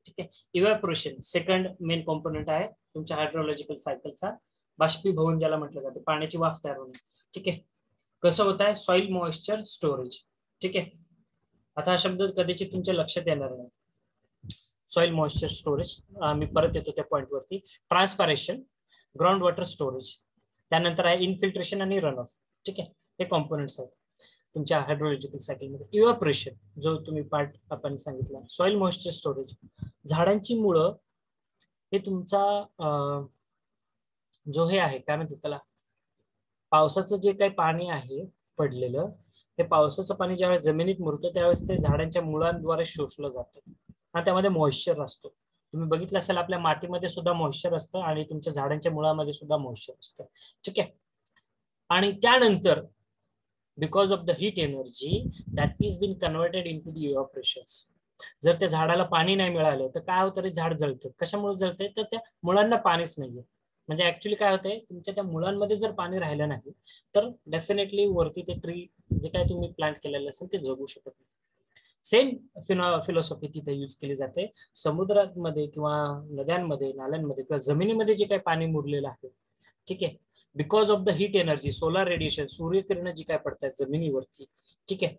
ठीक आहे, इव्हॅपोरेशन सेकंड मेन कॉम्पोनंट आहे तुमच्या हायड्रोलॉजिकल सायकलचा. बाष्पीभवन ज्याला म्हटलं जातं, पाण्याची वाफ तयार होणे. ठीक आहे, कसं होत आहे? Soil moisture storage. ठीक आहे, आता हा शब्द कदाचित तुमच्या लक्षात येणार नाही. सॉइल मॉइश्चर स्टोरेज, मी परत येतो त्या पॉईंटवरती. ट्रान्सपायरेशन, ग्राउंड वॉटर स्टोरेज, त्यानंतर आहे इनफिल्ट्रेशन आणि रन ऑफ. ठीक आहे, हे कॉम्पोनंट्स आहेत तुमच्या हायड्रोलॉजिकल सायकलमध्ये. इव्हॅपोरेशन जो तुम्ही पार्ट आपण सांगितला. सॉइल मॉइश्चर स्टोरेज, झाडांची मुळं हे तुमचा जो हे आहे काय म्हणतात त्याला, पावसाचं जे काही पाणी आहे पडलेलं, हे पावसाचं पाणी ज्यावेळेस जमिनीत मुरतं त्यावेळेस ते झाडांच्या मुळांद्वारे शोषलं जातं आणि त्यामध्ये मॉइश्चर असतो. तुम्ही बघितलं असेल आपल्या मातीमध्ये सुद्धा मॉइश्चर असतं आणि तुमच्या झाडांच्या मुळामध्ये सुद्धा मॉइश्चर असतं. ठीक आहे. आणि त्यानंतर because of the heat energy that is been converted into the evaporations. जर त्या झाडाला पाणी नाही मिळालं तर काय होतं रे, झाड जळतं. कशामुळे जळतंय तर त्या मुळांना पाणीच नाहीये. म्हणजे ऍक्च्युली काय होतंय, तुमच्या त्या मुळांमध्ये जर पाणी राहिलं नाही तर डेफिनेटली वरती ते ट्री जे काय तुम्ही प्लांट केलेलं असेल ते जगू शकत नाही. सेम फिलॉसॉफी तिथे यूज केली जाते. समुद्रामध्ये किंवा नद्यांमध्ये, नाल्यांमध्ये किंवा जमिनीमध्ये जे काही पाणी मुरलेलं आहे, ठीक आहे, because of the heat energy, solar radiation, सूर्यकिरण जी काय पडतात जमिनीवरती, ठीक आहे,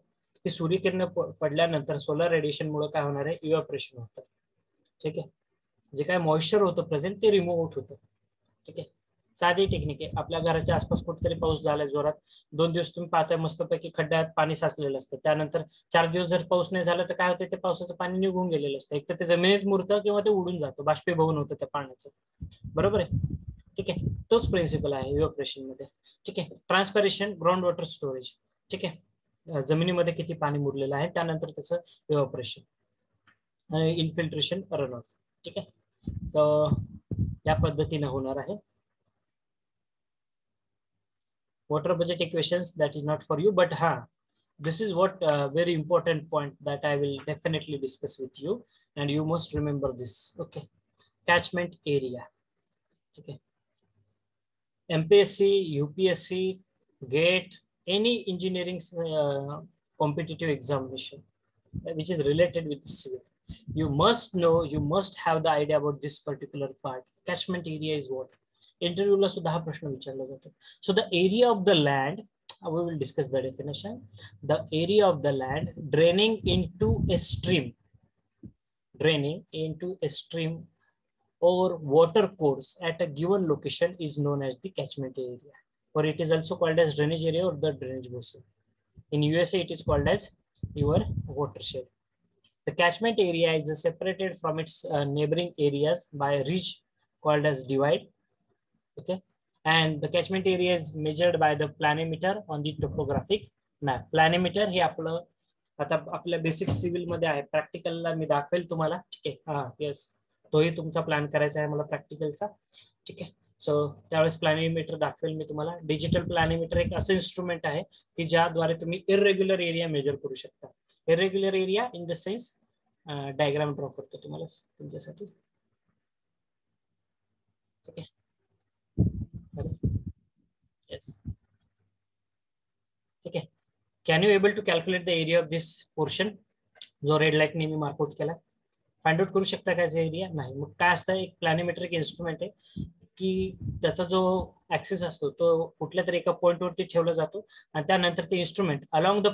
ते सूर्यकिरण पडल्यानंतर सोलार रेडिएशन मुळे काय होणार आहे, इव्हॅपोरेशन होतं. ठीक आहे. जे काय मॉइश्चर होतं प्रेझेंट ते रिमूव्ह होत होतं. ठीक आहे. साधी टेक्निक आहे. आपल्या घराच्या आसपास कुठेतरी पाऊस झाला जोरात, 2 दिवस तुम्ही पाहताय मस्तपैकी खड्ड्यात पाणी साचलेलं असतं. त्यानंतर 4 दिवस जर पाऊस नाही झाला तर काय होतं, ते पावसाचं पाणी निघून गेलेलं असतं. एक तर ते जमिनीत मुरतं किंवा ते उडून जातं, बाष्पीभवन होतं त्या पाण्याचं. बरोबर आहे. ठीक आहे. तोच प्रिन्सिपल आहे इव्हॅपोरेशन मध्ये. ठीक आहे. Transpiration, ground water storage. ठीक आहे. जमिनीमध्ये किती पाणी मुरलेलं आहे, त्यानंतर त्याचं इव्हॅपोरेशन, इन्फिल्ट्रेशन, रन ऑफ. ठीक आहे. तर या पद्धतीने होणार आहे. Water budget equations, that is not for you, but this is what very important point that I will definitely discuss with you, and you must remember this. Okay. Catchment area. Okay. MPSC, UPSC, GATE, any engineering competitive examination which is related with civil, you must know, you must have the idea about this particular part. Catchment area is what? इंटरव्ह्यूला सुद्धा हा प्रश्न विचारला जातो. So the area of the land, we will discuss the definition. The area of the land draining into a stream, or water course at a given location is known as the catchment area, or it is also called as drainage area or the drainage basin. In USA it is called as your watershed. The catchment area is separated from its neighboring areas by a ridge called as divide. Okay, and the catchment area is measured by the planimeter on the topographic map. Planimeter हे आपलं आता आपल्या basic civil मध्ये आहे, प्रॅक्टिकलला मी दाखवेल तुम्हाला. ठीक आहे. येस, तोही तुमचा प्लॅन करायचा आहे मला प्रॅक्टिकलचा. ठीक आहे. सो त्यावेळेस प्लॅनिमीटर दाखवेल मी तुम्हाला. डिजिटल प्लॅनिमीटर एक असं इन्स्ट्रुमेंट आहे की ज्याद्वारे तुम्ही इरेग्युलर एरिया मेजर करू शकता. Irregular area in the sense, diagram draw करतो तुम्हाला तुमच्यासाठी. ओके. Yes. ठीक आहे. Can you able to calculate the area of this portion, जो रेड लाईट ने मी मार्कआउट केला? फाइंड आउट करू शकता का एरिया? नाही. मग काय असतं, एक प्लॅनिमेट्रिक इन्स्ट्रुमेंट आहे की त्याचा जो ऍक्सिस असतो तो कुठल्या तरी एका पॉइंटवरती ठेवला जातो आणि त्यानंतर ते इन्स्ट्रुमेंट अलॉंग द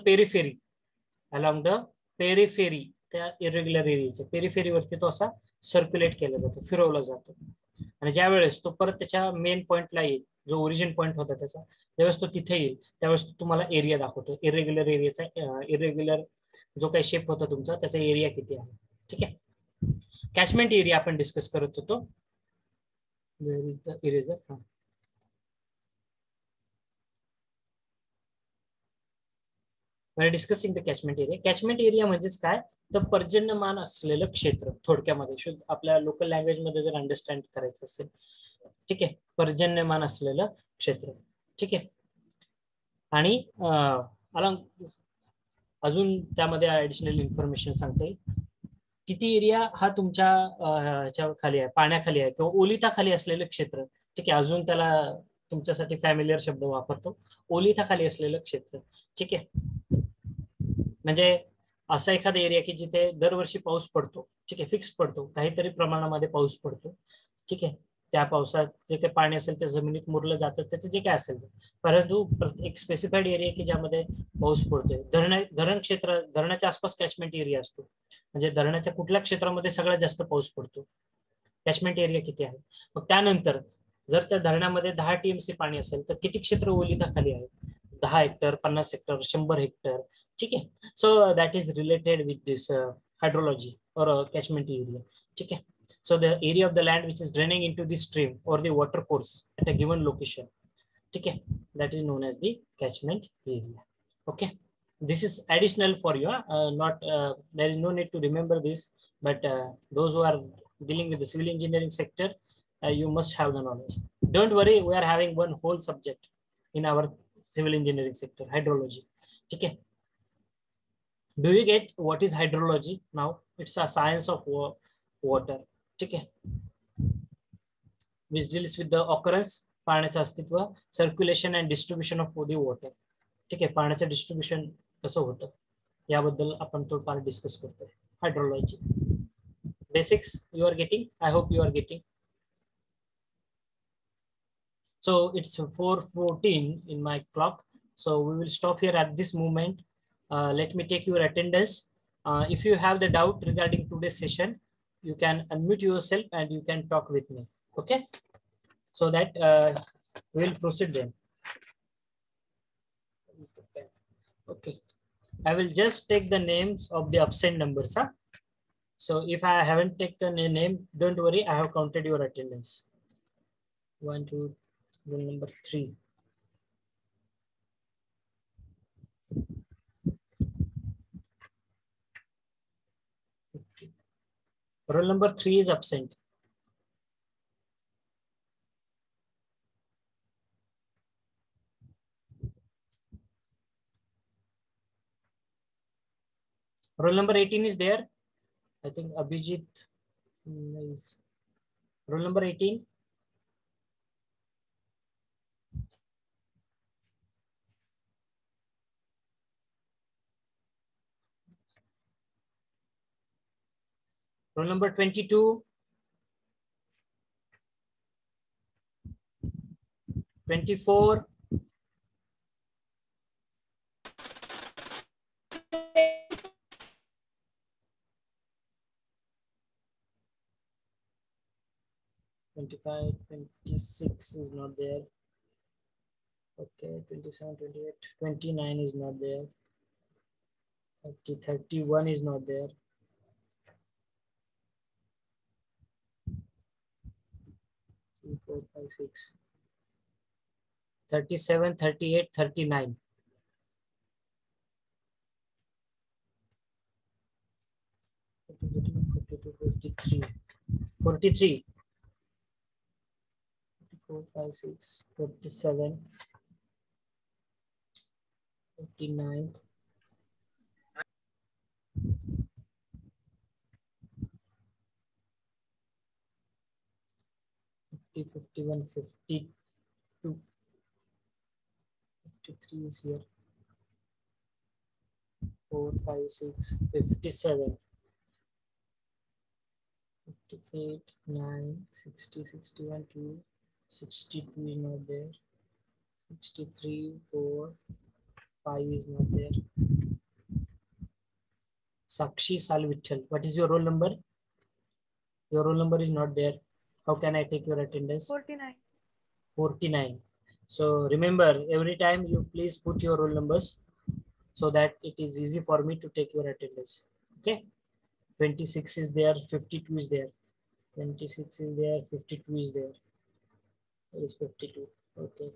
पेरिफेरी त्या इरेग्युलर एरियाच्या पेरिफेरीवरती तो असा सर्क्युलेट केला जातो, फिरवला जातो. आणि ज्या वेळेस तो परत त्याच्या मेन पॉइंटला येईल, जो ओरिजिन पॉइंट होता त्याचा, ज्यावेळेस तो तिथे येईल त्यावेळेस तो तुम्हाला एरिया दाखवतो. इरेग्युलर एरियाचा, इरेग्युलर जो काही शेप होता तुमचा त्याचा एरिया किती आहे. ठीक आहे. कॅचमेंट एरिया आपण डिस्कस करत होतो. Where is the eraser? Discussing the catchment area. Catchment area म्हणजेच काय, तर पर्जन्यमान असलेलं क्षेत्र. थोडक्यामध्ये शुद्ध आपल्या लोकल लँग्वेज मध्ये जर अंडरस्टँड करायचं असेल, ठीक आहे, पर्जन्यमान असलेलं क्षेत्र. ठीक आहे. आणि अजून त्यामध्ये ऍडिशनल इन्फॉर्मेशन सांगता येईल. किती एरिया हा तुमच्या ह्याच्या खाली आहे, पाण्याखाली आहे किंवा ओलिताखाली असलेलं क्षेत्र. ठीक आहे. अजून त्याला तुमच्यासाठी फॅमिलियर शब्द वापरतो, ओलिताखाली असलेलं क्षेत्र. ठीक आहे. म्हणजे असा एखादा एरिया की जिथे दरवर्षी पाऊस पडतो. ठीक आहे. फिक्स पडतो, काहीतरी प्रमाणामध्ये पाऊस पडतो. ठीक आहे. त्या पावसात जे काही पाणी असेल ते जमिनीत मुरलं जातं, त्याचं जे काय असेल, परंतु एक स्पेसिफाईड एरिया की ज्यामध्ये पाऊस पडतोय. धरण क्षेत्र, धरणाच्या आसपास कॅचमेंट एरिया असतो. म्हणजे धरणाच्या कुठल्या क्षेत्रामध्ये सगळ्यात जास्त पाऊस पडतो, कॅचमेंट एरिया किती आहे. मग त्यानंतर जर त्या धरणामध्ये 10 TMC पाणी असेल तर किती क्षेत्र ओलिताखाली आहे, 10 हेक्टर, 50 हेक्टर, 100 हेक्टर. ठीक आहे. So that is related with this hydrology और कॅचमेंट एरिया. ठीक आहे. So the area of the land which is draining into the stream or the water course at a given location, okay, that is known as the catchment area. Okay, this is additional for you. Not there is no need to remember this, but those who are dealing with the civil engineering sector, you must have the knowledge. Don't worry, we are having one whole subject in our civil engineering sector, hydrology. Okay. Do you get what is hydrology now? It's a science of water. Okay. Which deals with the occurrence, पाण्याचं अस्तित्व, circulation and distribution of the water. ठीक आहे, पाण्याचं distribution कसं होतं याबद्दल आपण तो पार्ट डिस्कस करतोय. Hydrology basics you are getting. I hope you are getting. So it's 4:14 in my clock. So we will stop here at this moment. Let me take your attendance. If you have the doubt regarding today's session, you can unmute yourself and you can talk with me. Okay, so that we will proceed then. Okay, I will just take the names of the absent numbers. Huh? So if I haven't taken a name, don't worry, I have counted your attendance. 1, 2, roll number 3. Roll number 3 is absent. Roll number 18 is there. I think Abhijit is roll number 18. Roll number 22. 24. (25), 26 is not there. Okay, 27, 28, 29 is not there. 30, 31 is not there. 3, 4, 5, 6. 37, 38, 39. 43. 43. 4, 5, 6, 47, 49. 51, 52, 53 is here. 4, 5, 6, 57, 58, 9, 60, 61, 2, 62 is not there. 63, 4, 5 is not there. Sakshi Salvitchal, what is your roll number? Your roll number is not there. How can I take your attendance? 49. 49. So remember, every time you please put your roll numbers so that it is easy for me to take your attendance. Okay. 26 is there, 52 is there. 26 is there, 52 is there. There is 52. Okay.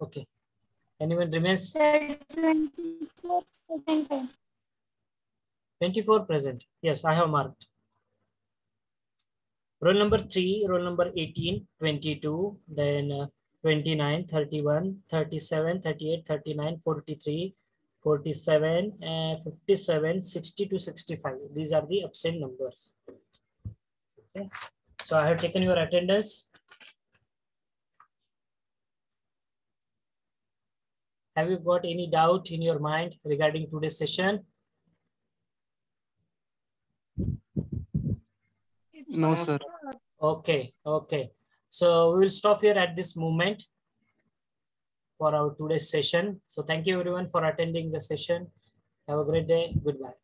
Okay. Anyone remains? 24 present. 24 present. Yes, I have marked. Roll number 3, roll number 18, 22, then 29, 31, 37, 38, 39, 43, 47, 57, 60 to 65. These are the absent numbers. Okay. So I have taken your attendance. Have you got any doubt in your mind regarding today's session? No, sir. Okay, okay. So we will stop here at this moment for our today's session. So thank you everyone for attending the session. Have a great day. Goodbye.